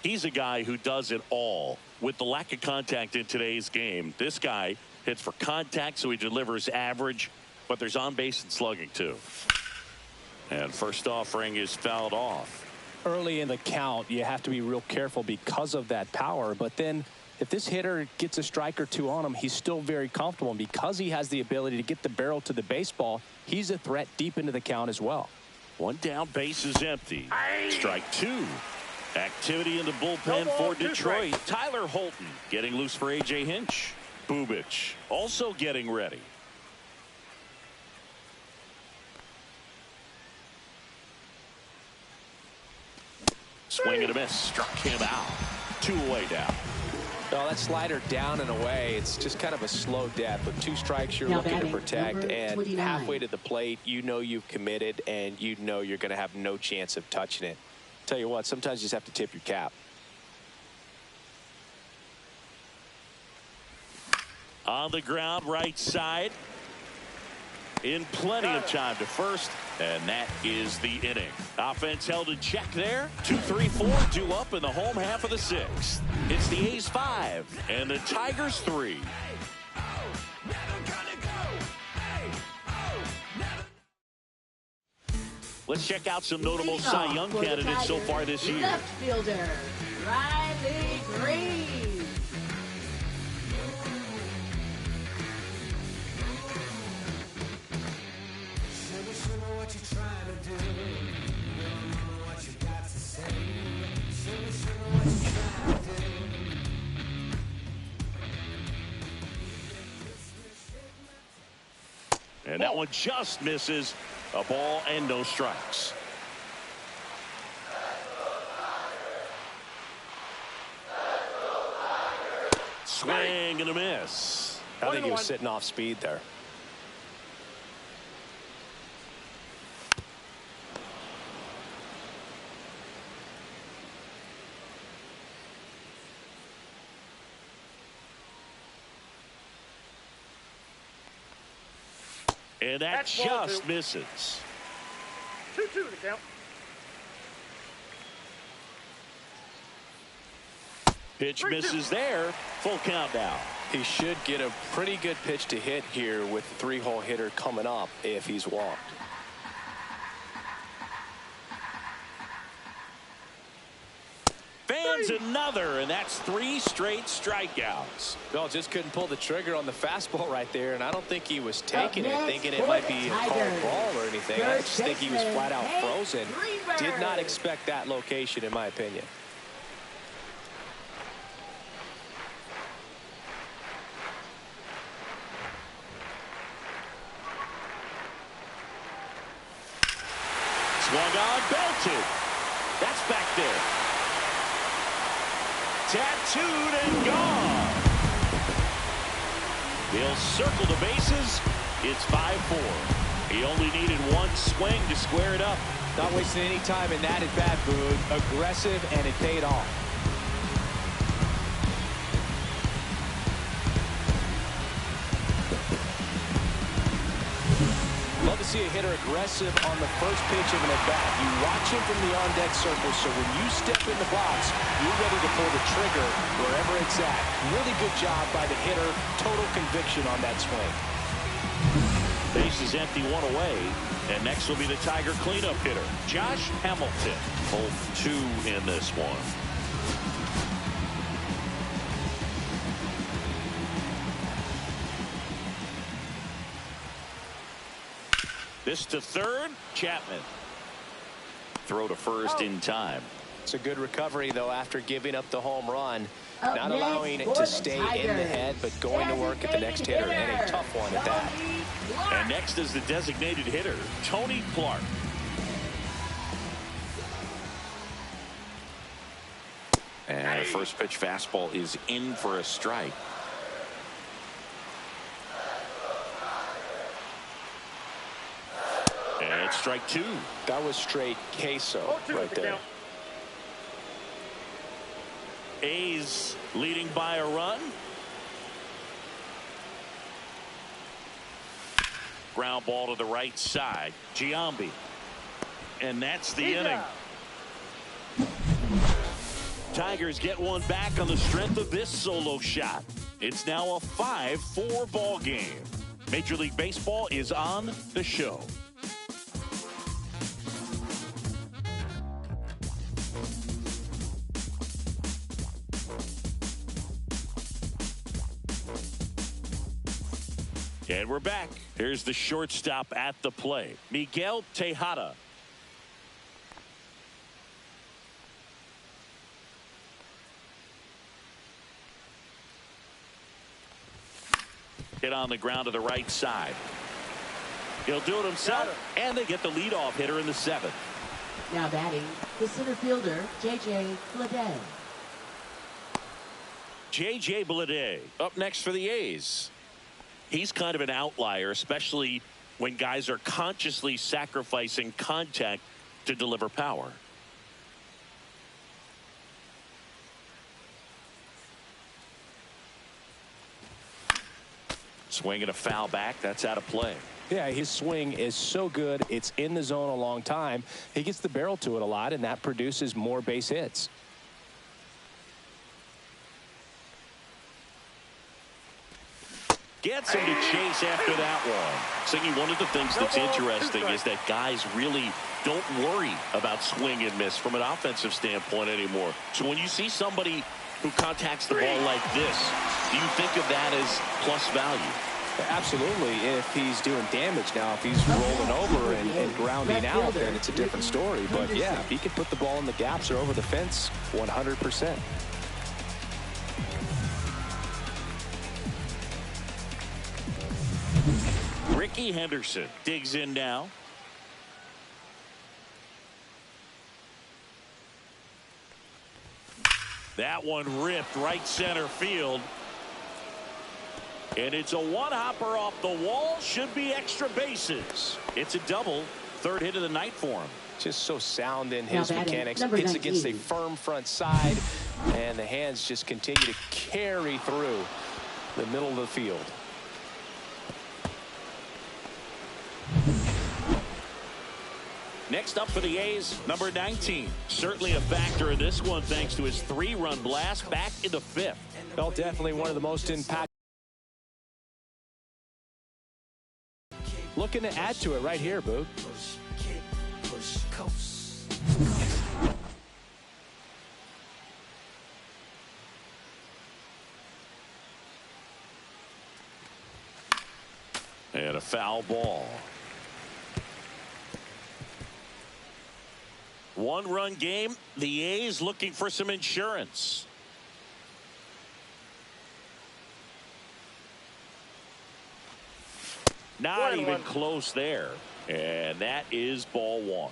He's a guy who does it all. With the lack of contact in today's game, this guy hits for contact, so he delivers average, but there's on base and slugging too. And first offering is fouled off. Early in the count, you have to be real careful because of that power, but then if this hitter gets a strike or 2 on him, he's still very comfortable, and because he has the ability to get the barrel to the baseball, he's a threat deep into the count as well. 1 down, base is empty. Strike 2. Activity in the bullpen for Detroit. Tyler Holton getting loose for A.J. Hinch. Bubich also getting ready. Swing and a miss. Struck him out. 2 away down. Well, that slider down and away, it's just kind of a slow death. With 2 strikes, you're looking to protect, and halfway to the plate, you know you've committed, and you know you're going to have no chance of touching it. Tell you what, sometimes you just have to tip your cap. On the ground, right side. In plenty of time to first, and that is the inning. Offense held in check there. 2, 3, 4 due up in the home half of the 6th. It's the A's 5 and the Tigers 3. Let's check out some notable Cy Young candidates so far this year. Left fielder Riley Green. And that one just misses. A ball and no strikes. Swing and a miss. I think he was sitting off speed there. And that just misses. 2-2 the count. Pitch misses there. Full count now. He should get a pretty good pitch to hit here with the 3-hole hitter coming up if he's walked. fans another, and that's 3 straight strikeouts. Bell just couldn't pull the trigger on the fastball right there, and I don't think he was taking it, thinking it might be a called ball or anything. I just think he was flat out frozen. Did not expect that location, in my opinion. Swung on, belted. That's back there. Tattooed and gone. He'll circle the bases. It's 5-4. He only needed one swing to square it up. Not wasting any time in that at bat, Boog. Aggressive, and it paid off. Love to see a hitter aggressive on the first pitch of an at-bat. You watch him from the on-deck circle, so when you step in the box, you're ready to pull the trigger wherever it's at. Really good job by the hitter. Total conviction on that swing. Base is empty, 1 away. And next will be the Tiger cleanup hitter, Josh Hamilton. 0-2 in this one. This to third, Chapman. Throw to first in time. It's a good recovery, though, after giving up the home run. Not allowing it to stay in the head, but going to work at the next hitter, and a tough one at that. And next is the designated hitter, Tony Clark. And a first pitch fastball is in for a strike. And it's strike 2. That was straight queso right there. A's leading by a run. Ground ball to the right side. Giambi. And that's the inning. Tigers get one back on the strength of this solo shot. It's now a 5-4 ball game. Major League Baseball is on the show. And we're back. Here's the shortstop at the plate, Miguel Tejada. Hit on the ground to the right side. He'll do it himself, and they get the leadoff hitter in the 7th. Now batting, the center fielder, J.J. Bleday. J.J. Bleday up next for the A's. He's kind of an outlier, especially when guys are consciously sacrificing contact to deliver power. Swing and a foul back. That's out of play. Yeah, his swing is so good. It's in the zone a long time. He gets the barrel to it a lot, and that produces more base hits. Gets him to chase after that one. Siggy, one of the things that's interesting is that guys really don't worry about swing and miss from an offensive standpoint anymore. So when you see somebody who contacts the ball like this, do you think of that as plus value? Absolutely, if he's doing damage. Now, if he's rolling over and grounding out, then it's a different story. But, yeah, if he can put the ball in the gaps or over the fence, 100%. Ricky Henderson digs in now. That one ripped right center field. And it's a one-hopper off the wall. Should be extra bases. It's a double. 3rd hit of the night for him. Just so sound in his mechanics. Hits against a firm front side. And the hands just continue to carry through the middle of the field. Next up for the A's, number 19. Certainly a factor in this one thanks to his 3-run blast back in the 5th. Well, definitely one of the most impactful. Looking to add to it right here, Boog. And a foul ball. One-run game. The A's looking for some insurance. Not even close there. And that is ball one.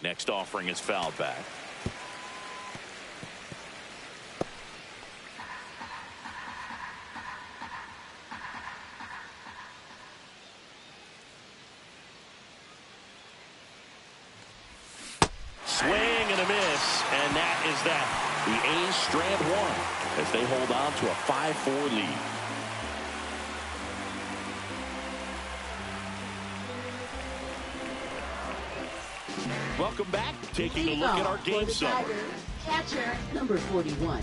Next offering is fouled back. Swing and a miss, and that is that. The A's strand one as they hold on to a 5-4 lead. Welcome back. Taking a look at our game summary. Catcher number 41.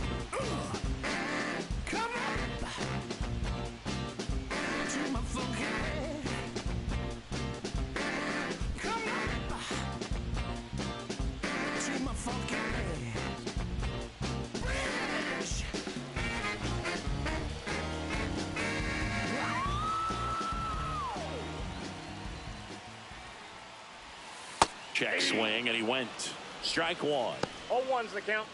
Check swing, and he went. Strike one. 0-1's the count.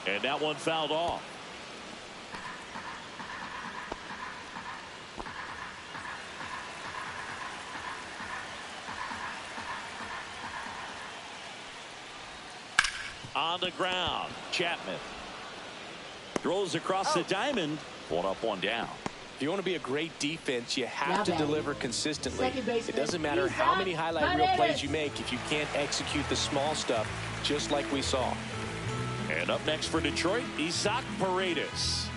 And that one fouled off. On the ground, Chapman throws across the diamond. One up, one down. If you want to be a great defense, you have to deliver consistently. It doesn't matter He's how out. many highlight reel plays you make if you can't execute the small stuff, just like we saw. And up next for Detroit, Isaac Paredes.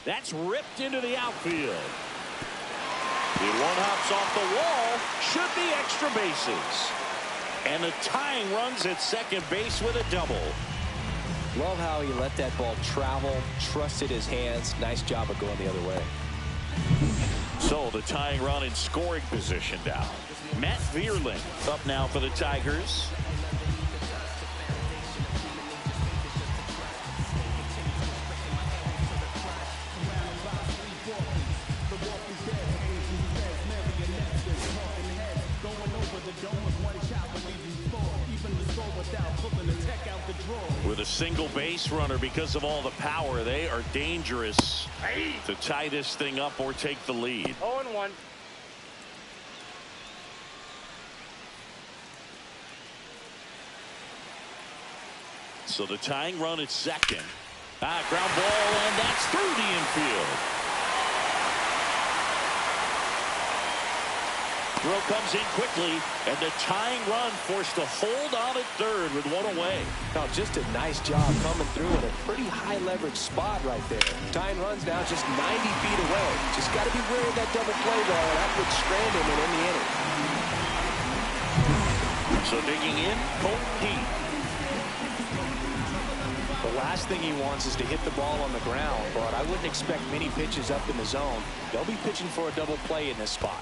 That's ripped into the outfield. The one hops off the wall, should be extra bases. And the tying runs at second base with a double. Love how he let that ball travel, trusted his hands. Nice job of going the other way. So the tying run in scoring position now. Matt Vierling up now for the Tigers. With a single base runner, because of all the power, they are dangerous to tie this thing up or take the lead. 0-1. So the tying run at second. Ground ball, and that's through the infield. Throw comes in quickly, and the tying run forced to hold on at third with one away. Now, just a nice job coming through in a pretty high leverage spot right there. Tying runs now just 90 feet away. Just got to be wary of that double play ball. That would strand him in the inning. So digging in, Colton Pete. The last thing he wants is to hit the ball on the ground, but I wouldn't expect many pitches up in the zone. They'll be pitching for a double play in this spot.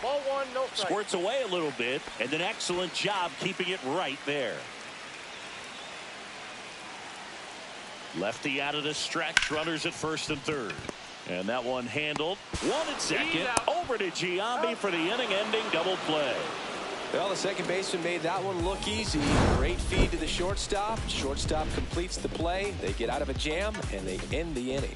Ball one, no strike. Squirts away a little bit, and an excellent job keeping it right there. Lefty out of the stretch, runners at first and third. And that one handled. One at second, over to Giambi for the inning-ending double play. Well, the second baseman made that one look easy. Great feed to the shortstop. Shortstop completes the play. They get out of a jam, and they end the inning.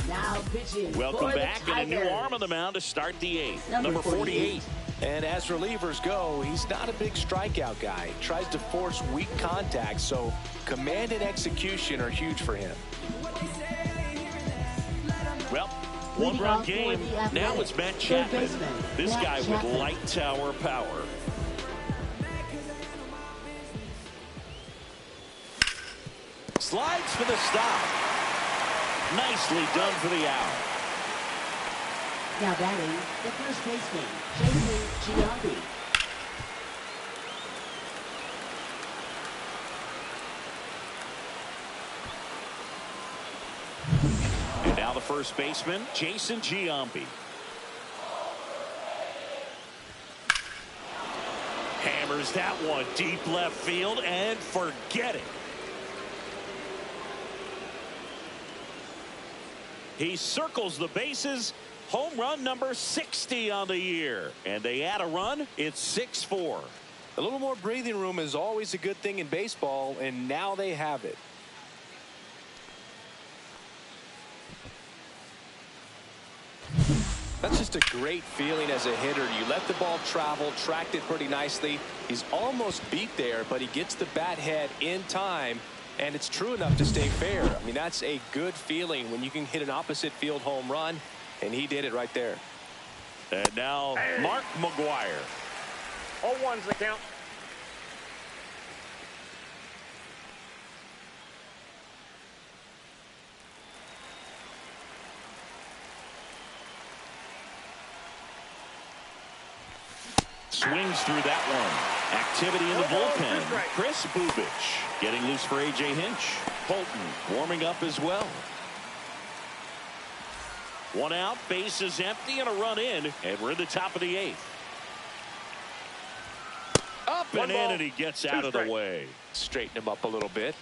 Now pitching. Welcome for back, the and a new Tigers. arm on the mound to start the eighth. Number 48. And as relievers go, he's not a big strikeout guy. He tries to force weak contact, so command and execution are huge for him. Well, one-run game. Now it's Matt Chapman. This guy with light tower power. for the stop. Nicely done for the out. Now batting, the first baseman, Jason Giambi. And now the first baseman, Jason Giambi. Hammers that one deep left field and forget it. He circles the bases. Home run number 60 on the year. And they add a run. It's 6-4. A little more breathing room is always a good thing in baseball, and now they have it. That's just a great feeling as a hitter. You let the ball travel, tracked it pretty nicely. He's almost beat there, but he gets the bat head in time, and it's true enough to stay fair. I mean, that's a good feeling when you can hit an opposite field home run, and he did it right there. And now Mark McGuire. 0-1's the count. Swings through that one. Activity in the bullpen. Chris Bubich getting loose for A.J. Hinch. Holton warming up as well. One out, base is empty, and a run in, and we're in the top of the 8th. Up and in, and he gets out of the way. Straighten him up a little bit.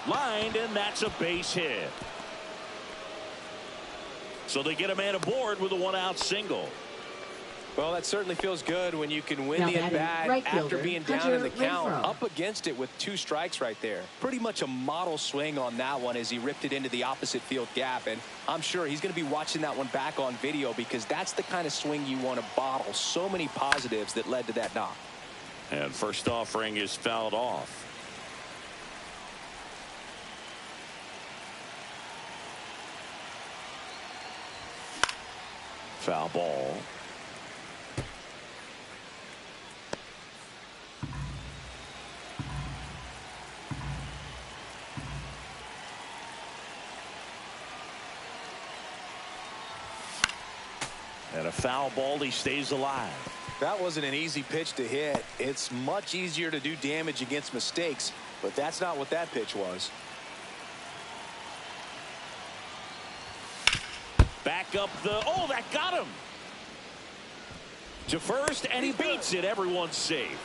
Lined, and that's a base hit. So they get a man aboard with a one-out single. Well, that certainly feels good when you can win the at-bat after being down in the count, up against it with 2 strikes right there. Pretty much a model swing on that one as he ripped it into the opposite field gap, and I'm sure he's going to be watching that one back on video because that's the kind of swing you want to bottle. So many positives that led to that knock. And first offering is fouled off. Foul ball. And a foul ball. He stays alive. That wasn't an easy pitch to hit. It's much easier to do damage against mistakes, but that's not what that pitch was. Back up the, oh, that got him to first, and he beats it. Everyone's safe.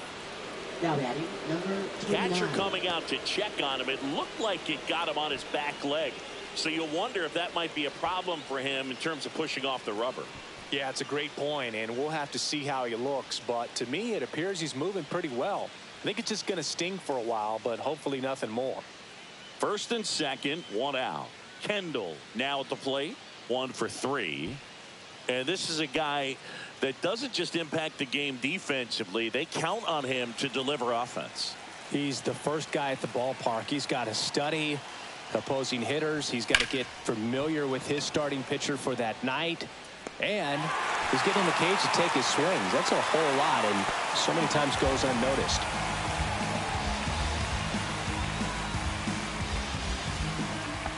Now batting, number 29. Catcher coming out to check on him. It looked like it got him on his back leg, so you'll wonder if that might be a problem for him in terms of pushing off the rubber. Yeah, it's a great point, and we'll have to see how he looks, but to me it appears he's moving pretty well. I think it's just going to sting for a while, but hopefully nothing more. First and second, one out. Kendall now at the plate. 1 for 3. And this is a guy that doesn't just impact the game defensively. They count on him to deliver offense. He's the first guy at the ballpark. He's got to study opposing hitters. He's got to get familiar with his starting pitcher for that night. And he's getting in the cage to take his swings. That's a whole lot, and so many times goes unnoticed.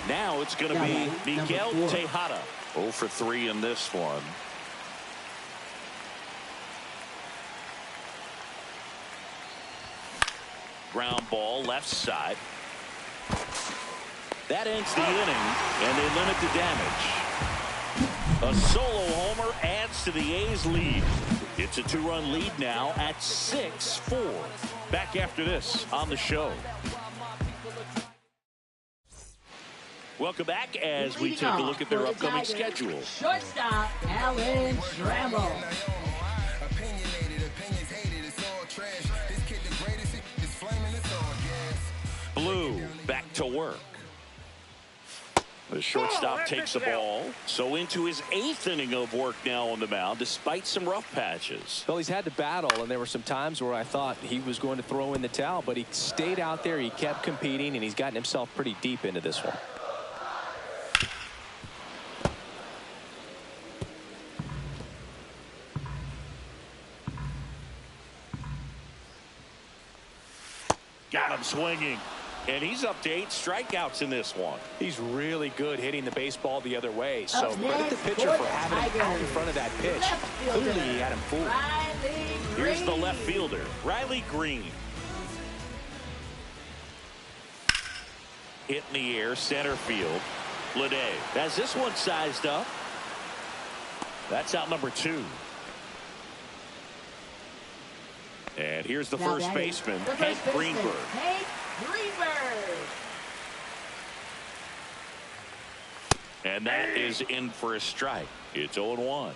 Now it's going to be Miguel Tejada. 0 for 3 in this one. Ground ball left side. That ends the inning, and they limit the damage. A solo homer adds to the A's lead. It's a 2-run lead now at 6-4. Back after this on the show. Welcome back as we take a look at their upcoming schedule. Shortstop, Alan Trammell. Blue back to work. The shortstop takes the ball. So into his 8th inning of work now on the mound, despite some rough patches. Well, he's had to battle, and there were some times where I thought he was going to throw in the towel, but he stayed out there, he kept competing, and he's gotten himself pretty deep into this one. Got him swinging. And he's up to 8 strikeouts in this one. He's really good hitting the baseball the other way. So credit the pitcher for having him out in front of that pitch. Clearly he had him fooled. Here's the left fielder, Riley Green. Hit in the air, center field. Lede has this one sized up. That's out number 2. And here's the first baseman, Hank Greenberg. And that is in for a strike. It's 0-1.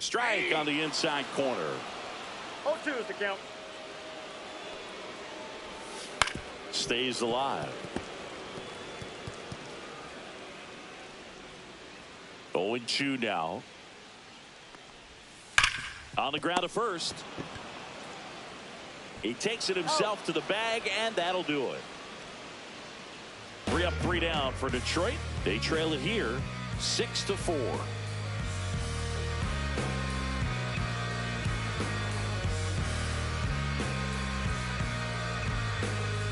Strike on the inside corner. 0-2 is the count. Stays alive. 0-2 now. On the ground to first. He takes it himself to the bag, and that'll do it. 3 up, 3 down for Detroit. They trail it here 6-4.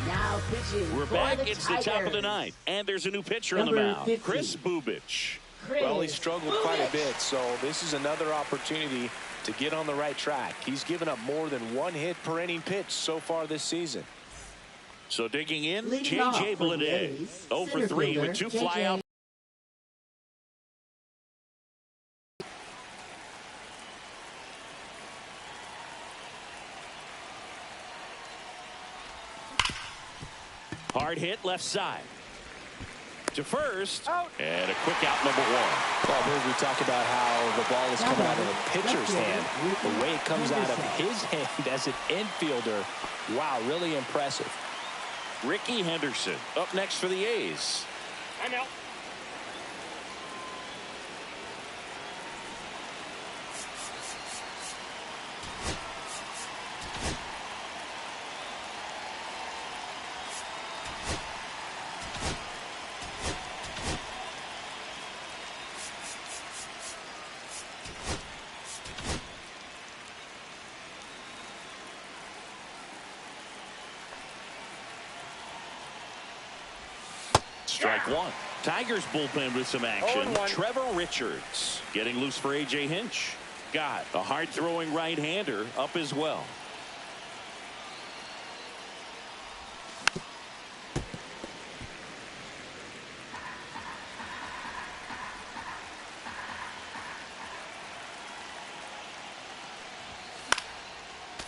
Now pitching. We're back. It's the top of the 9th, and there's a new pitcher on the mound, 50. Chris Bubich. Well, he struggled quite a bit, so this is another opportunity to get on the right track. He's given up more than 1 hit per inning pitch so far this season. So digging in, J.J. Bleday, 0 for 3 with 2 flyout. Hard hit left side. To first, and a quick out number 1. Well, Bruce, we talk about how the ball is coming out of the pitcher's hand. The way it comes out of his hand as an infielder, wow, really impressive. Ricky Henderson up next for the A's. I'm out. Strike 1. Tigers bullpen with some action. Trevor Richards getting loose for A.J. Hinch. Got a hard-throwing right-hander up as well.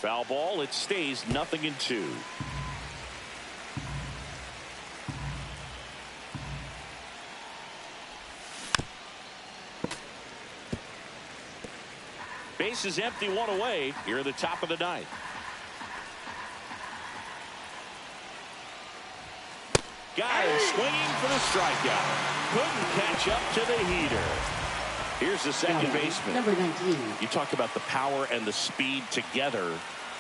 Foul ball. It stays 0-2. Base is empty, 1 away here at the top of the 9th. Got him swinging for the strikeout. Couldn't catch up to the heater. Here's the second baseman. Number 19. You talk about the power and the speed together.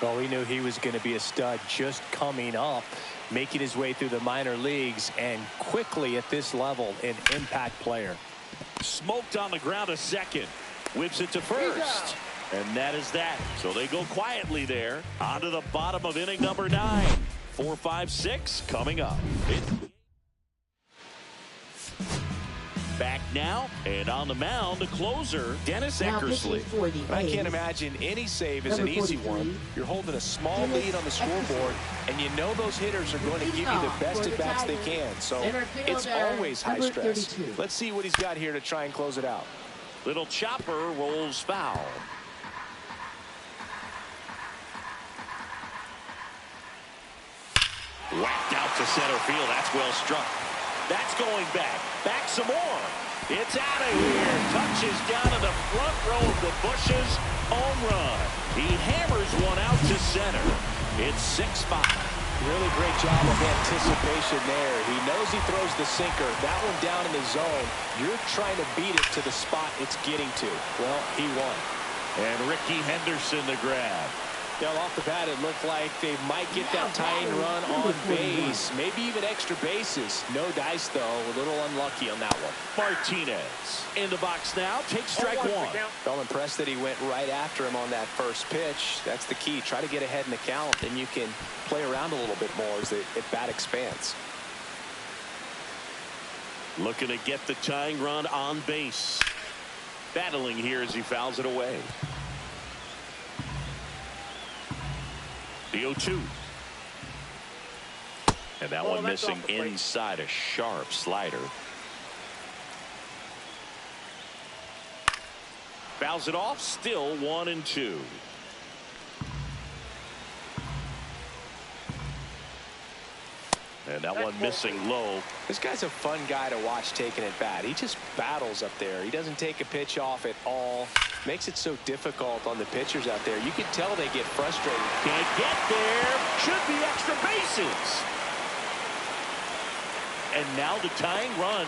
Well, we knew he was going to be a stud just coming up, making his way through the minor leagues, and quickly at this level, an impact player. Smoked on the ground to second. Whips it to first. And that is that. So they go quietly there. On to the bottom of inning number 9. 4, 5, 6 coming up. Back now, and on the mound, the closer, Dennis Eckersley. I can't imagine any save is an easy one. You're holding a small lead on the scoreboard, and you know those hitters are going to give you the best at-bats they can. So it's always high stress. Let's see what he's got here to try and close it out. Little chopper rolls foul. Whacked out to center field. That's well struck. That's going back. Back some more. It's out of here. Touches down to the front row of the bushes. Home run. He hammers one out to center. It's 6-5. Really great job of anticipation there. He knows he throws the sinker. That one down in the zone. You're trying to beat it to the spot it's getting to. Well, he won. And Ricky Henderson the grab. Yeah, off the bat, it looked like they might get that tying run on base, maybe even extra bases. No dice, though. A little unlucky on that one. Martinez in the box now. Takes strike one. Well, impressed that he went right after him on that first pitch. That's the key. Try to get ahead in the count, and you can play around a little bit more as the at-bat expands. Looking to get the tying run on base. Battling here as he fouls it away. The 0-2. And that one missing inside a sharp slider. Fouls it off. Still 1-2. And that one missing low. This guy's a fun guy to watch taking at bat. He just battles up there. He doesn't take a pitch off at all. Makes it so difficult on the pitchers out there. You can tell they get frustrated. Can't get there. Should be extra bases. And now the tying run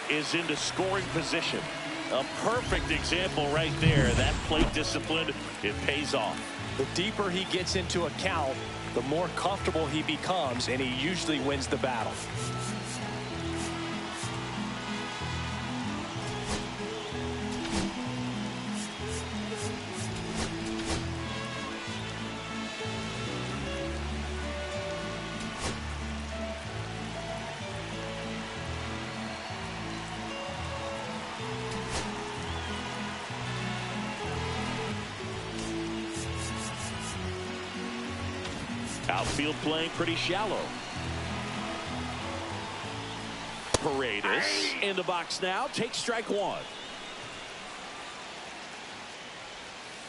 is into scoring position. A perfect example right there. That plate discipline, it pays off. The deeper he gets into a count, the more comfortable he becomes, and he usually wins the battle. Outfield playing pretty shallow. Paredes in the box now. Takes strike one.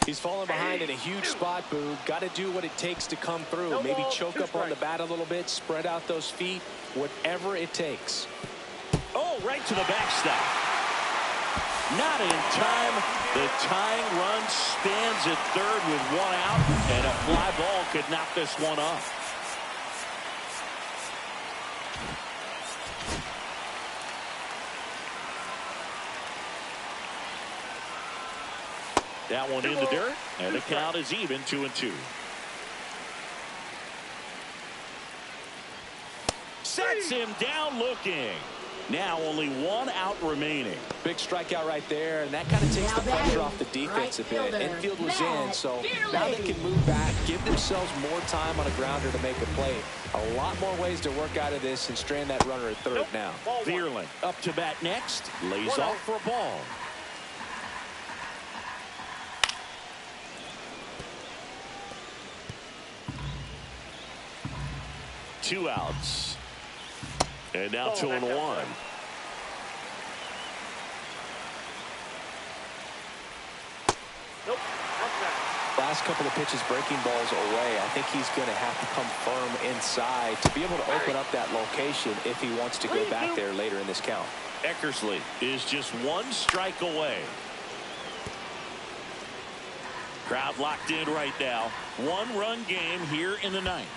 He's falling behind in a huge spot, Boog. Got to do what it takes to come through. Maybe choke up on the bat a little bit, spread out those feet, whatever it takes. Oh, right to the backstop. Not in time. The tying run stands at third with one out, and a fly ball could knock this one off. That one in the dirt, and the count is even 2-2. Sets him down looking. Now only one out remaining. Big strikeout right there, and that kind of takes the pressure off the defense a bit. Infield was in, so now they can move back, give themselves more time on a grounder to make a play. A lot more ways to work out of this and strand that runner at third now. Vierling up to bat next, lays off for a ball. Two outs. And now 2-1. Last couple of pitches breaking balls away. I think he's going to have to come firm inside to be able to open up that location if he wants to go back there later in this count. Eckersley is just one strike away. Crowd locked in right now. One-run game here in the ninth.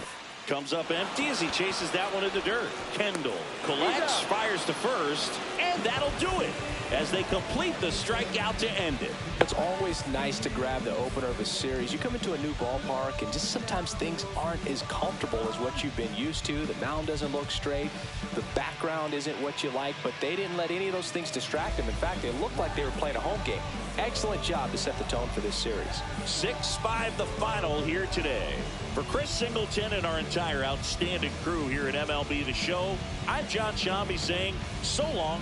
Comes up empty as he chases that one in the dirt. Kendall collects, fires to first, and that'll do it as they complete the strikeout to end it. It's always nice to grab the opener of a series. You come into a new ballpark, and just sometimes things aren't as comfortable as what you've been used to. The mound doesn't look straight. The background isn't what you like, but they didn't let any of those things distract them. In fact, they looked like they were playing a home game. Excellent job to set the tone for this series. 6-5 the final here today. For Chris Singleton and our entire outstanding crew here at MLB The Show, I'm John Shambi saying so long